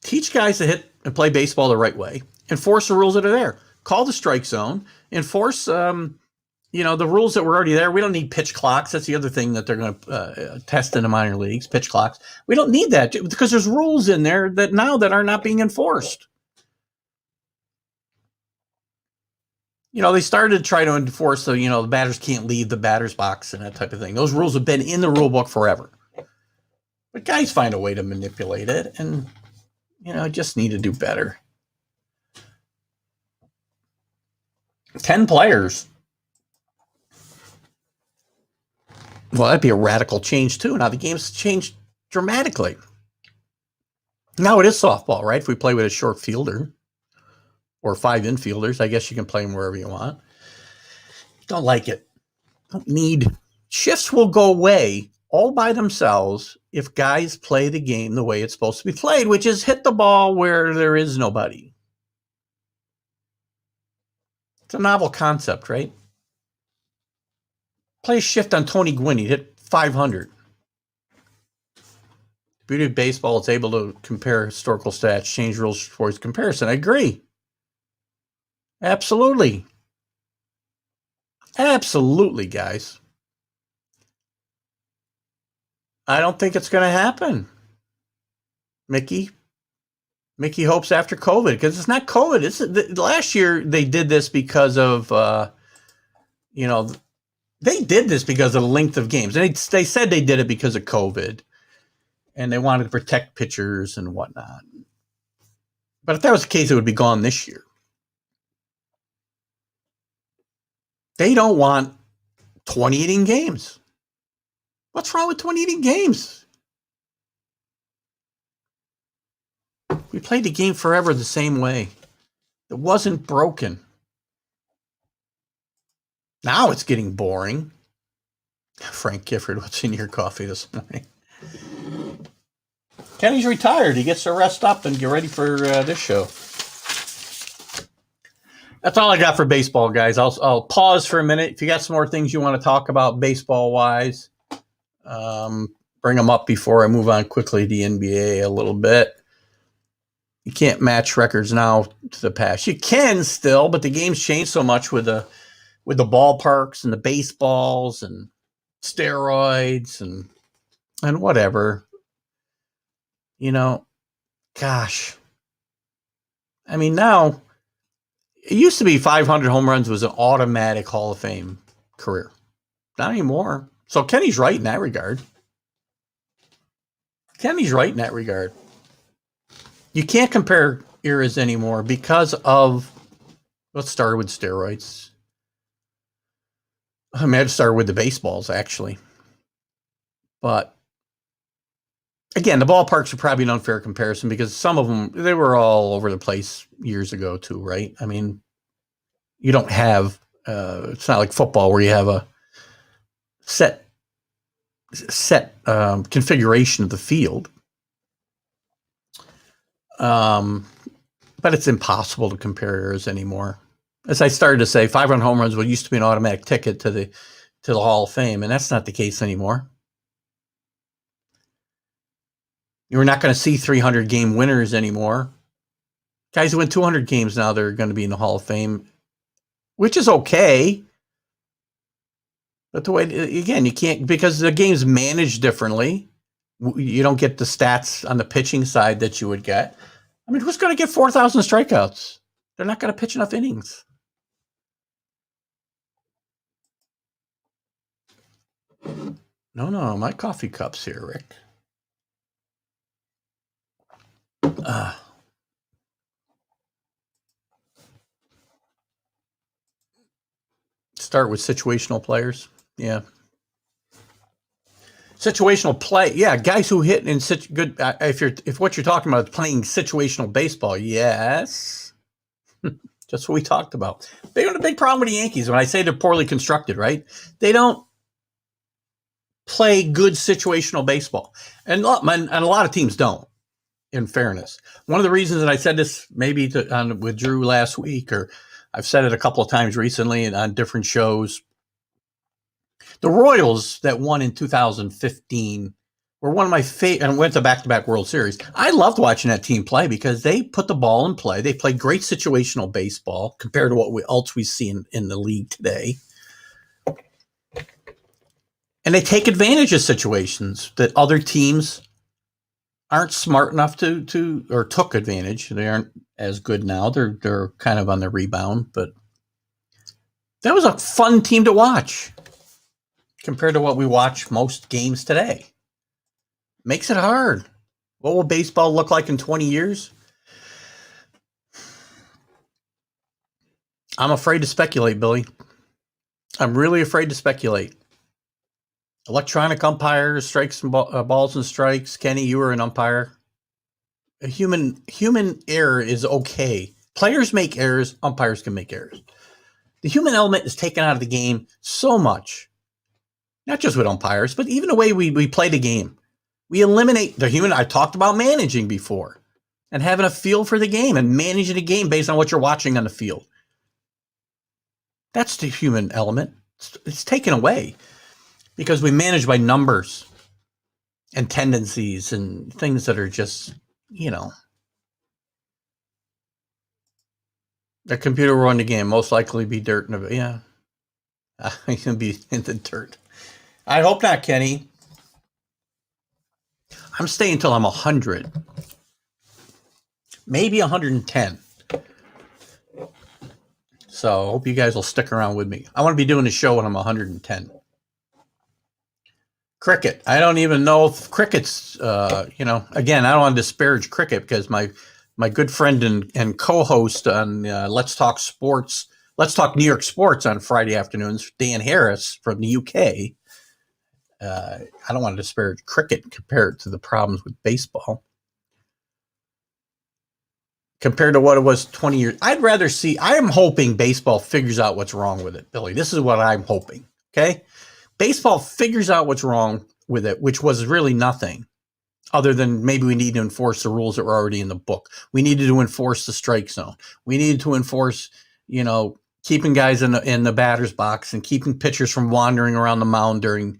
Teach guys to hit and play baseball the right way. Enforce the rules that are there. Call the strike zone. Enforce, the rules that were already there. We don't need pitch clocks. That's the other thing that they're going to test in the minor leagues, pitch clocks. We don't need that because there's rules in there that are not being enforced. They started to try to enforce the batters can't leave the batter's box and that type of thing. Those rules have been in the rule book forever. But guys find a way to manipulate it, and just need to do better. 10 players. Well, that'd be a radical change too. Now the game's changed dramatically. Now it is softball, right? If we play with a short fielder or 5 infielders, I guess you can play them wherever you want. Don't like it. Don't need. Shifts will go away all by themselves if guys play the game the way it's supposed to be played, which is hit the ball where there is nobody. It's a novel concept, right? Play a shift on Tony Gwynn. He'd hit 500. The beauty of baseball, it's able to compare historical stats, change rules for its comparison. I agree. Absolutely. Absolutely, guys. I don't think it's going to happen. Mickey hopes after COVID, because it's not COVID. Last year they did this because of, they did this because of the length of games. They said they did it because of COVID, and they wanted to protect pitchers and whatnot. But if that was the case, it would be gone this year. They don't want 20 inning games. What's wrong with 20 inning games? We played the game forever the same way. It wasn't broken. Now it's getting boring. Frank Gifford, what's in your coffee this morning? Kenny's retired. He gets to rest up and get ready for this show. That's all I got for baseball, guys. I'll pause for a minute. If you got some more things you want to talk about baseball-wise, bring them up before I move on quickly to the NBA a little bit. You can't match records now to the past. You can still, but the game's changed so much with the ballparks and the baseballs and steroids and whatever. Gosh. I mean, now it used to be 500 home runs was an automatic Hall of Fame career. Not anymore. So Kenny's right in that regard. You can't compare eras anymore because of, let's start with steroids. I mean, I'd start with the baseballs, actually. But again, the ballparks are probably an unfair comparison because some of them, they were all over the place years ago too, right? I mean, you don't have, it's not like football where you have a set configuration of the field. But it's impossible to compare eras anymore. As I started to say, 500 home runs used to be an automatic ticket to the Hall of Fame, and that's not the case anymore. You're not going to see 300 game winners anymore. Guys who win 200 games now, they're going to be in the Hall of Fame, which is okay. But the way, again, you can't, because the game's managed differently. You don't get the stats on the pitching side that you would get. I mean, who's going to get 4,000 strikeouts? They're not going to pitch enough innings. No, my coffee cup's here, Rick. Start with situational players. Yeah. Situational play. Yeah, guys who hit in such good, if what you're talking about is playing situational baseball, yes. Just what we talked about. They have a big problem with the Yankees when I say they're poorly constructed, right? They don't play good situational baseball. And a lot of teams don't, in fairness. One of the reasons that I said this maybe with Drew last week, or I've said it a couple of times recently and on different shows, the Royals that won in 2015 were one of my favorite, and went to back-to-back World Series. I loved watching that team play because they put the ball in play. They played great situational baseball compared to what else we see in the league today. And they take advantage of situations that other teams aren't smart enough to or took advantage. They aren't as good now. They're kind of on the rebound, but that was a fun team to watch compared to what we watch most games today. Makes it hard. What will baseball look like in 20 years? I'm afraid to speculate, Billy. I'm really afraid to speculate. Electronic umpires, strikes and balls and strikes. Kenny, you were an umpire. A human error is okay. Players make errors. Umpires can make errors. The human element is taken out of the game so much. Not just with umpires, but even the way we play the game. We eliminate the human. I talked about managing before and having a feel for the game and managing the game based on what you're watching on the field. That's the human element. It's taken away because we manage by numbers and tendencies and things that are just, the computer will run the game, most likely be dirt. Yeah. It's going to be in the dirt. I hope not, Kenny. I'm staying until I'm 100. Maybe 110. So I hope you guys will stick around with me. I want to be doing a show when I'm 110. Cricket. I don't even know if cricket's, again, I don't want to disparage cricket because my good friend and co-host on Let's Talk Sports, Let's Talk New York Sports on Friday afternoons, Dan Harris from the UK. I don't want to disparage cricket compared to the problems with baseball. Compared to what it was 20 years. I am hoping baseball figures out what's wrong with it, Billy. This is what I'm hoping, okay? Baseball figures out what's wrong with it, which was really nothing other than maybe we need to enforce the rules that were already in the book. We needed to enforce the strike zone. We needed to enforce, keeping guys in the batter's box and keeping pitchers from wandering around the mound during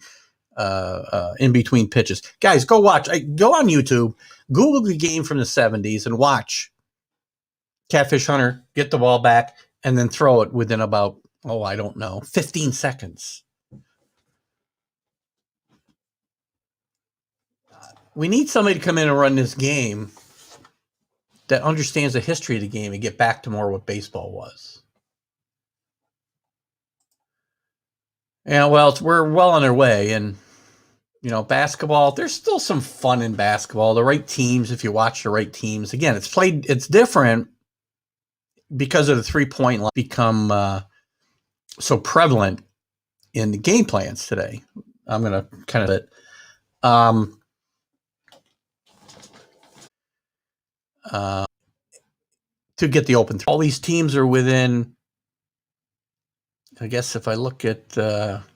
in between pitches. Guys, go watch. Go on YouTube, Google the game from the 70s and watch Catfish Hunter get the ball back and then throw it within about, 15 seconds. We need somebody to come in and run this game that understands the history of the game and get back to more what baseball was. Yeah, well, we're well on our way. And, basketball, there's still some fun in basketball. The right teams, if you watch the right teams. Again, it's different because of the three-point line become so prevalent in the game plans today. I'm going to kind of to get the open. All these teams are within, I guess if I look at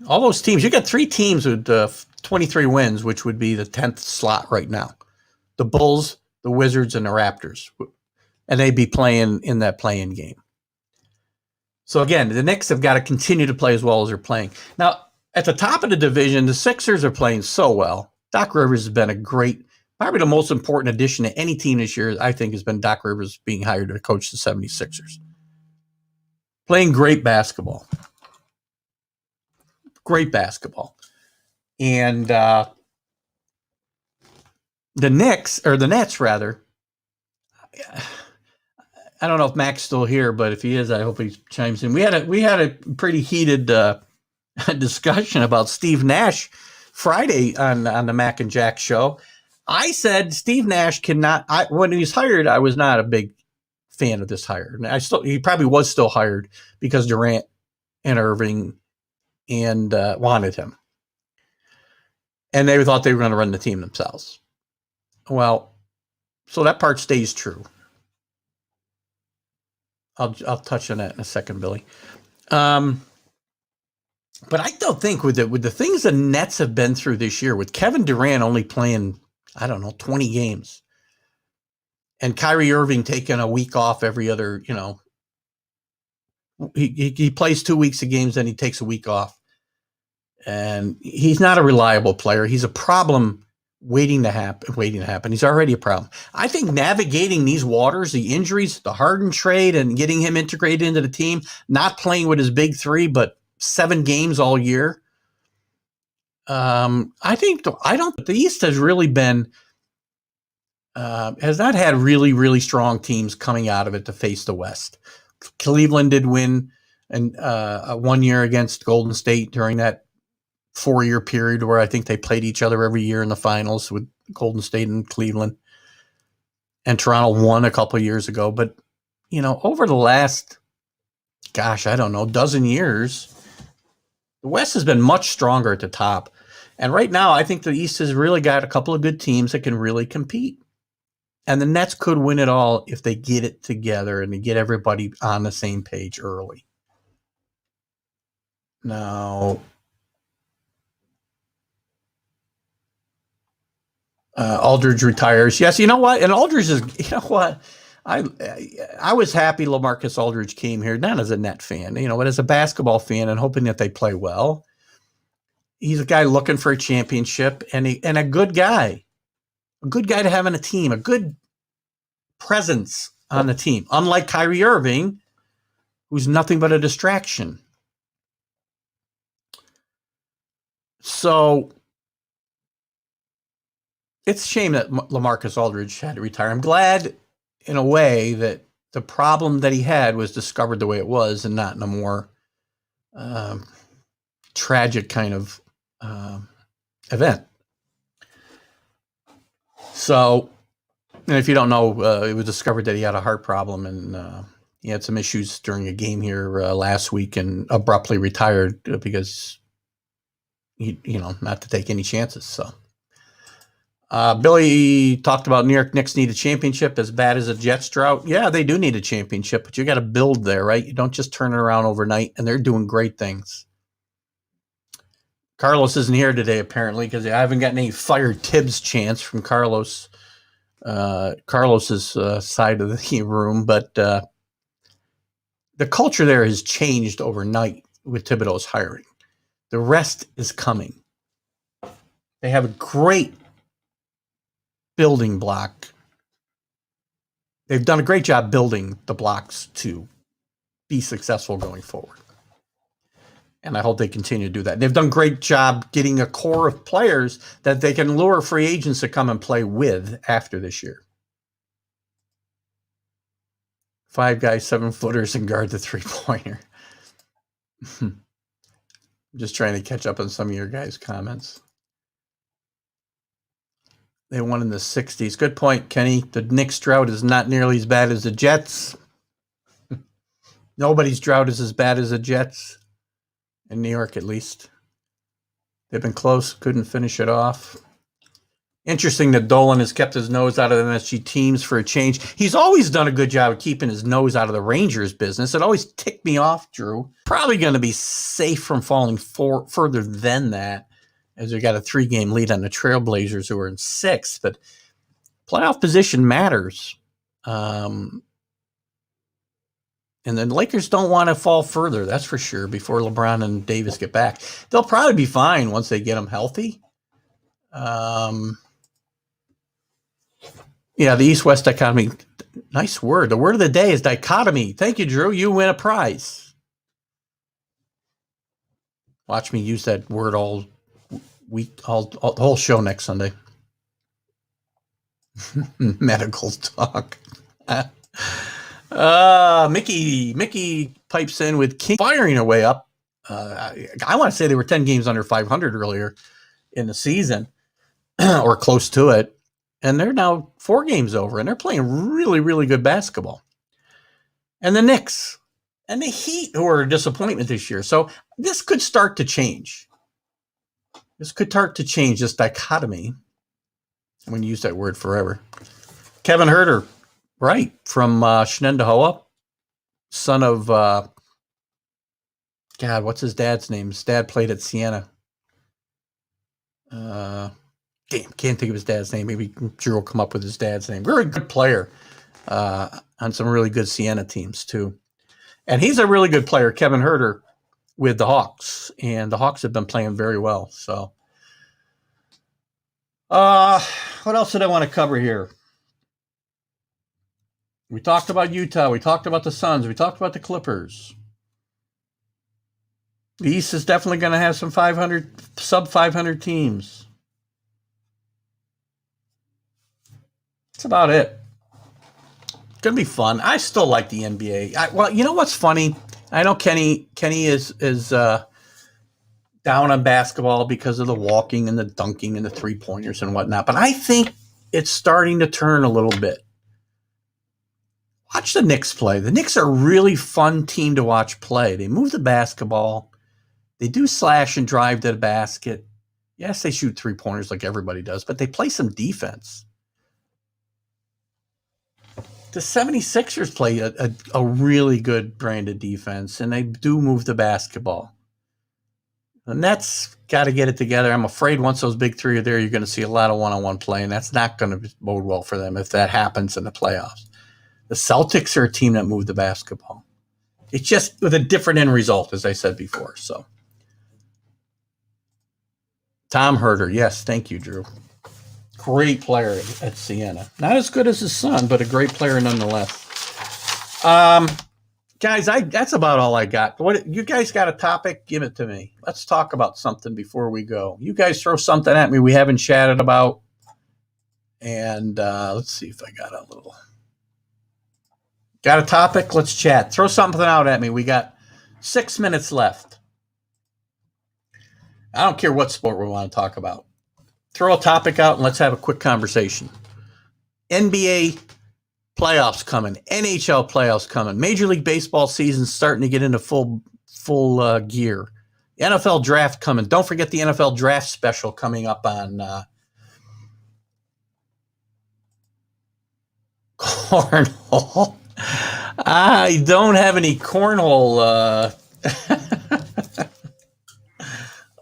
all those teams, you got 3 teams with 23 wins, which would be the 10th slot right now. The Bulls, the Wizards, and the Raptors. And they'd be playing in that play-in game. So again, the Knicks have got to continue to play as well as they're playing. Now, at the top of the division, the Sixers are playing so well. Doc Rivers has been probably the most important addition to any team this year, I think, has been Doc Rivers being hired to coach the 76ers. Playing great basketball. Great basketball. And the Nets, rather. I don't know if Mac's still here, but if he is, I hope he chimes in. We had a pretty heated discussion about Steve Nash Friday on the Mac and Jack show. I said Steve Nash cannot. When he was hired, I was not a big fan of this hire. He probably was still hired because Durant and Irving and wanted him, and they thought they were going to run the team themselves. Well, so that part stays true. I'll touch on that in a second, Billy. But I don't think with the things the Nets have been through this year, with Kevin Durant only playing, I don't know, 20 games, and Kyrie Irving taking a week off every other, he plays 2 weeks of games, then he takes a week off. And he's not a reliable player. He's a problem waiting to happen. He's already a problem. I think navigating these waters, the injuries, the Harden trade, and getting him integrated into the team, not playing with his big three, but 7 games all year. The East has really been has not had really, really strong teams coming out of it to face the West. Cleveland did win and 1 year against Golden State during that 4-year period where I think they played each other every year in the finals with Golden State and Cleveland. And Toronto won a couple of years ago. But, over the last, dozen years, the West has been much stronger at the top. And right now, I think the East has really got a couple of good teams that can really compete. And the Nets could win it all if they get it together and they get everybody on the same page early. Now, Aldridge retires. Yes, you know what? And Aldridge is, I was happy LaMarcus Aldridge came here, not as a Net fan, but as a basketball fan and hoping that they play well. He's a guy looking for a championship and a good guy. A good guy to have on a team, a good presence on the team. Unlike Kyrie Irving, who's nothing but a distraction. So it's a shame that LaMarcus Aldridge had to retire. I'm glad, in a way, that the problem that he had was discovered the way it was and not in a more tragic kind of event. So, and if you don't know, it was discovered that he had a heart problem and he had some issues during a game here last week and abruptly retired because, not to take any chances. So. Billy talked about New York Knicks need a championship as bad as a Jets drought. Yeah, they do need a championship, but you got to build there, right? You don't just turn it around overnight, and they're doing great things. Carlos isn't here today, apparently, because I haven't gotten any fire Tibbs chants from Carlos's side of the room, but the culture there has changed overnight with Thibodeau's hiring. The rest is coming. They have a great building block. They've done a great job building the blocks to be successful going forward. And I hope they continue to do that. They've done a great job getting a core of players that they can lure free agents to come and play with after this year. 5 guys, 7-footers, and guard the 3-pointer. I'm just trying to catch up on some of your guys' comments. They won in the 60s. Good point, Kenny. The Knicks drought is not nearly as bad as the Jets. Nobody's drought is as bad as the Jets. In New York, at least. They've been close. Couldn't finish it off. Interesting that Dolan has kept his nose out of MSG teams for a change. He's always done a good job of keeping his nose out of the Rangers business. It always ticked me off, Drew. Probably going to be safe from falling further than that, as we got a 3-game lead on the Trailblazers, who are in 6th. But playoff position matters. And the Lakers don't want to fall further, that's for sure, before LeBron and Davis get back. They'll probably be fine once they get them healthy. The East-West dichotomy. Nice word. The word of the day is dichotomy. Thank you, Drew. You win a prize. Watch me use that word all week, all the whole show next Sunday. Medical talk. Mickey pipes in with King firing their way up. I want to say they were 10 games under 500 earlier in the season or close to it. And they're now 4 games over and they're playing really, really good basketball. And the Knicks and the Heat, who are a disappointment this year. So this could start to change. This dichotomy. I'm going to use that word forever. Kevin Herter, right, from Shenendehowa, son of God, what's his dad's name? His dad played at Siena. Damn, can't think of his dad's name. Maybe Drew will come up with his dad's name. Very good player on some really good Siena teams, too. And he's a really good player, Kevin Herter, with the Hawks. And the Hawks have been playing very well. So, what else did I want to cover here? We talked about Utah. We talked about the Suns. We talked about the Clippers. The East is definitely going to have some sub 500 teams. That's about it. It's going to be fun. I still like the NBA. Well, you know what's funny? I know Kenny is down on basketball because of the walking and the dunking and the three-pointers and whatnot, but I think it's starting to turn a little bit. Watch the Knicks play. The Knicks are a really fun team to watch play. They move the basketball. They do slash and drive to the basket. Yes, they shoot three-pointers like everybody does, but they play some defense. The 76ers play a really good brand of defense, and they do move the basketball. The Nets got to get it together. I'm afraid once those big three are there, you're going to see a lot of one-on-one play, and that's not going to bode well for them if that happens in the playoffs. The Celtics are a team that moved the basketball. It's just with a different end result, as I said before. So, Tom Herter, yes, thank you, Drew. Great player at Siena. Not as good as his son, but a great player nonetheless. Guys, that's about all I got. What you guys got a topic? Give it to me. Let's talk about something before we go. You guys throw something at me we haven't chatted about. And let's see if I got a little... Got a topic? Let's chat. Throw something out at me. We got 6 minutes left. I don't care what sport we want to talk about. Throw a topic out and let's have a quick conversation. NBA playoffs coming. NHL playoffs coming. Major League Baseball season starting to get into full gear. NFL draft coming. Don't forget the NFL draft special coming up on cornhole. I don't have any cornhole.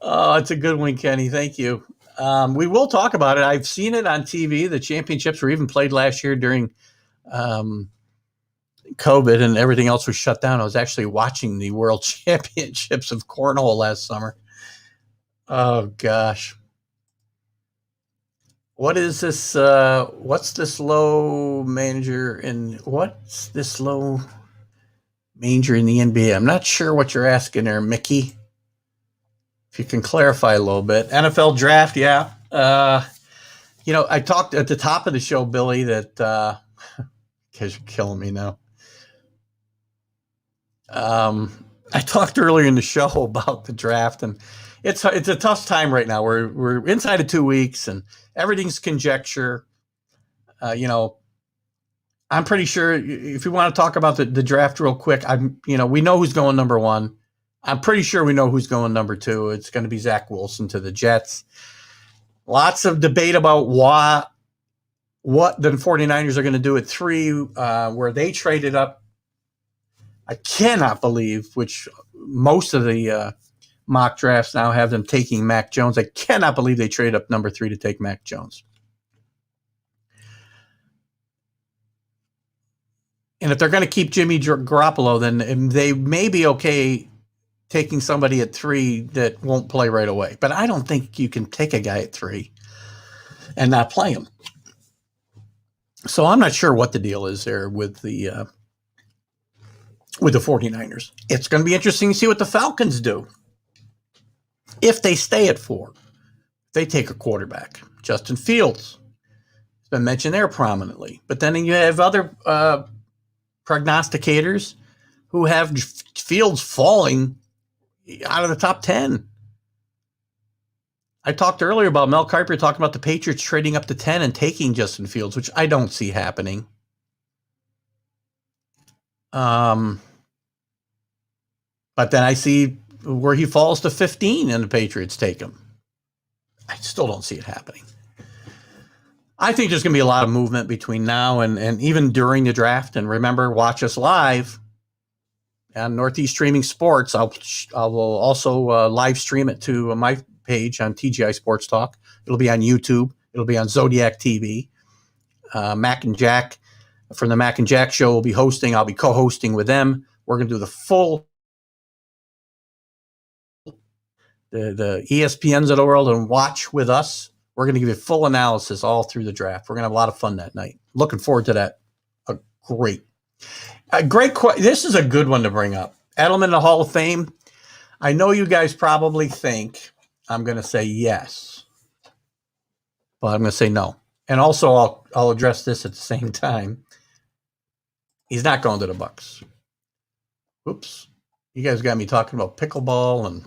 Oh, it's a good one, Kenny. Thank you. We will talk about it. I've seen it on TV. The championships were even played last year during COVID and everything else was shut down. I was actually watching the World Championships of cornhole last summer. Oh, gosh. What is this? What's this low major in the NBA? I'm not sure what you're asking there, Mickey. If you can clarify a little bit. NFL draft, yeah. I talked at the top of the show, Billy, that because you're killing me now. I talked earlier in the show about the draft, and it's a tough time right now. We're inside of 2 weeks, and everything's conjecture. I'm pretty sure if you want to talk about the draft real quick, we know who's going number one. I'm pretty sure we know who's going number two. It's going to be Zach Wilson to the Jets. Lots of debate about what the 49ers are going to do at 3, where they traded up. I cannot believe, which most of the mock drafts now have them taking Mac Jones. I cannot believe they traded up number 3 to take Mac Jones. And if they're going to keep Jimmy Garoppolo, then they may be okay taking somebody at 3 that won't play right away. But I don't think you can take a guy at 3 and not play him. So I'm not sure what the deal is there with the 49ers. It's going to be interesting to see what the Falcons do. If they stay at 4, they take a quarterback. Justin Fields has been mentioned there prominently. But then you have other prognosticators who have Fields falling out of the top 10. I talked earlier about Mel Kiper talking about the Patriots trading up to 10 and taking Justin Fields, which I don't see happening. But then I see where he falls to 15 and the Patriots take him. I still don't see it happening. I think there's going to be a lot of movement between now and even during the draft. And remember, watch us live. on Northeast Streaming Sports. I will also live stream it to my page on TGI Sports Talk. It'll be on YouTube. It'll be on Zodiac TV. Mac and Jack from the Mac and Jack Show will be hosting. I'll be co-hosting with them. We're going to do the full the ESPNs of the world and watch with us. We're going to give you full analysis all through the draft. We're going to have a lot of fun that night. Looking forward to that. Great. This is a good one to bring up. Edelman in the Hall of Fame. I know you guys probably think I'm going to say yes, but I'm going to say no. And also, I'll address this at the same time. He's not going to the Bucks. Oops. You guys got me talking about pickleball and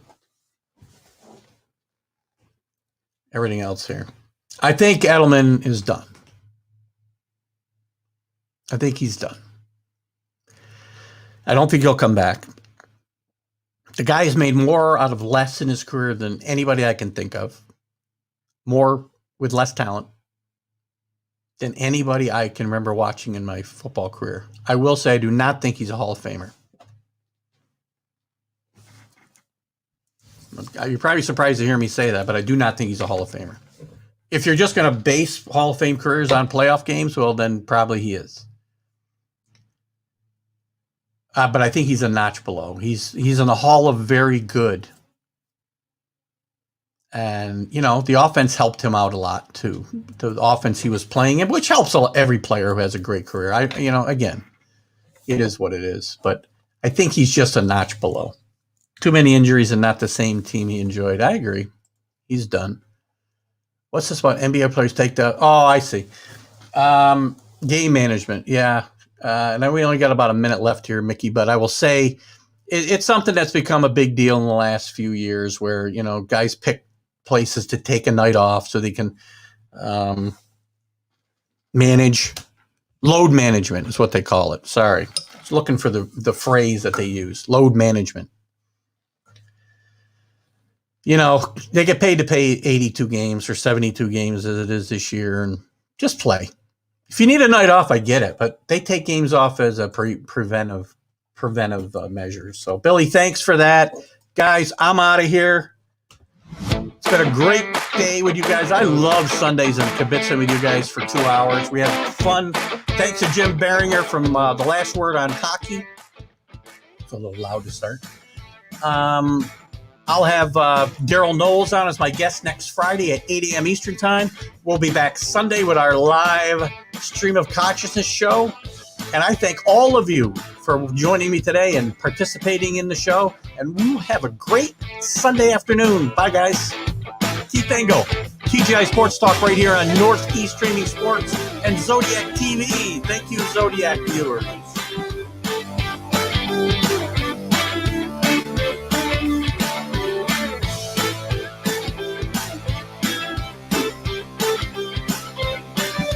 everything else here. I think Edelman is done. I think he's done. I don't think he'll come back. The guy has made more out of less in his career than anybody I can think of. More with less talent than anybody I can remember watching in my football career. I will say I do not think he's a Hall of Famer. You're probably surprised to hear me say that, but I do not think he's a Hall of Famer. If you're just going to base Hall of Fame careers on playoff games, well, then probably he is. But I think he's a notch below. He's in the Hall of Very Good. And, you know, the offense helped him out a lot, too. The offense he was playing in, which helps every player who has a great career. Again, it is what it is. But I think he's just a notch below. Too many injuries and not the same team he enjoyed. I agree. He's done. What's this about? NBA players take the... Oh, I see. Game management. Yeah. And we only got about a minute left here, Mickey, but I will say it's something that's become a big deal in the last few years where, you know, guys pick places to take a night off so they can manage. Load management is what they call it. Sorry. I was looking for the phrase that they use. Load management. You know, they get paid to play 82 games or 72 games as it is this year, and just play. If you need a night off, I get it, but they take games off as a preventive measures. So, Billy, thanks for that. Guys, I'm out of here. It's been a great day with you guys. I love Sundays and kibitzing with you guys for 2 hours. We had fun. Thanks to Jim Biringer from The Last Word on Hockey. It's a little loud to start. I'll have Daryl Knowles on as my guest next Friday at 8 a.m. Eastern Time. We'll be back Sunday with our live Stream of Consciousness show. And I thank all of you for joining me today and participating in the show. And we'll have a great Sunday afternoon. Bye, guys. Keith Engel, TGI Sports Talk right here on Northeast Streaming Sports and Zodiac TV. Thank you, Zodiac viewers.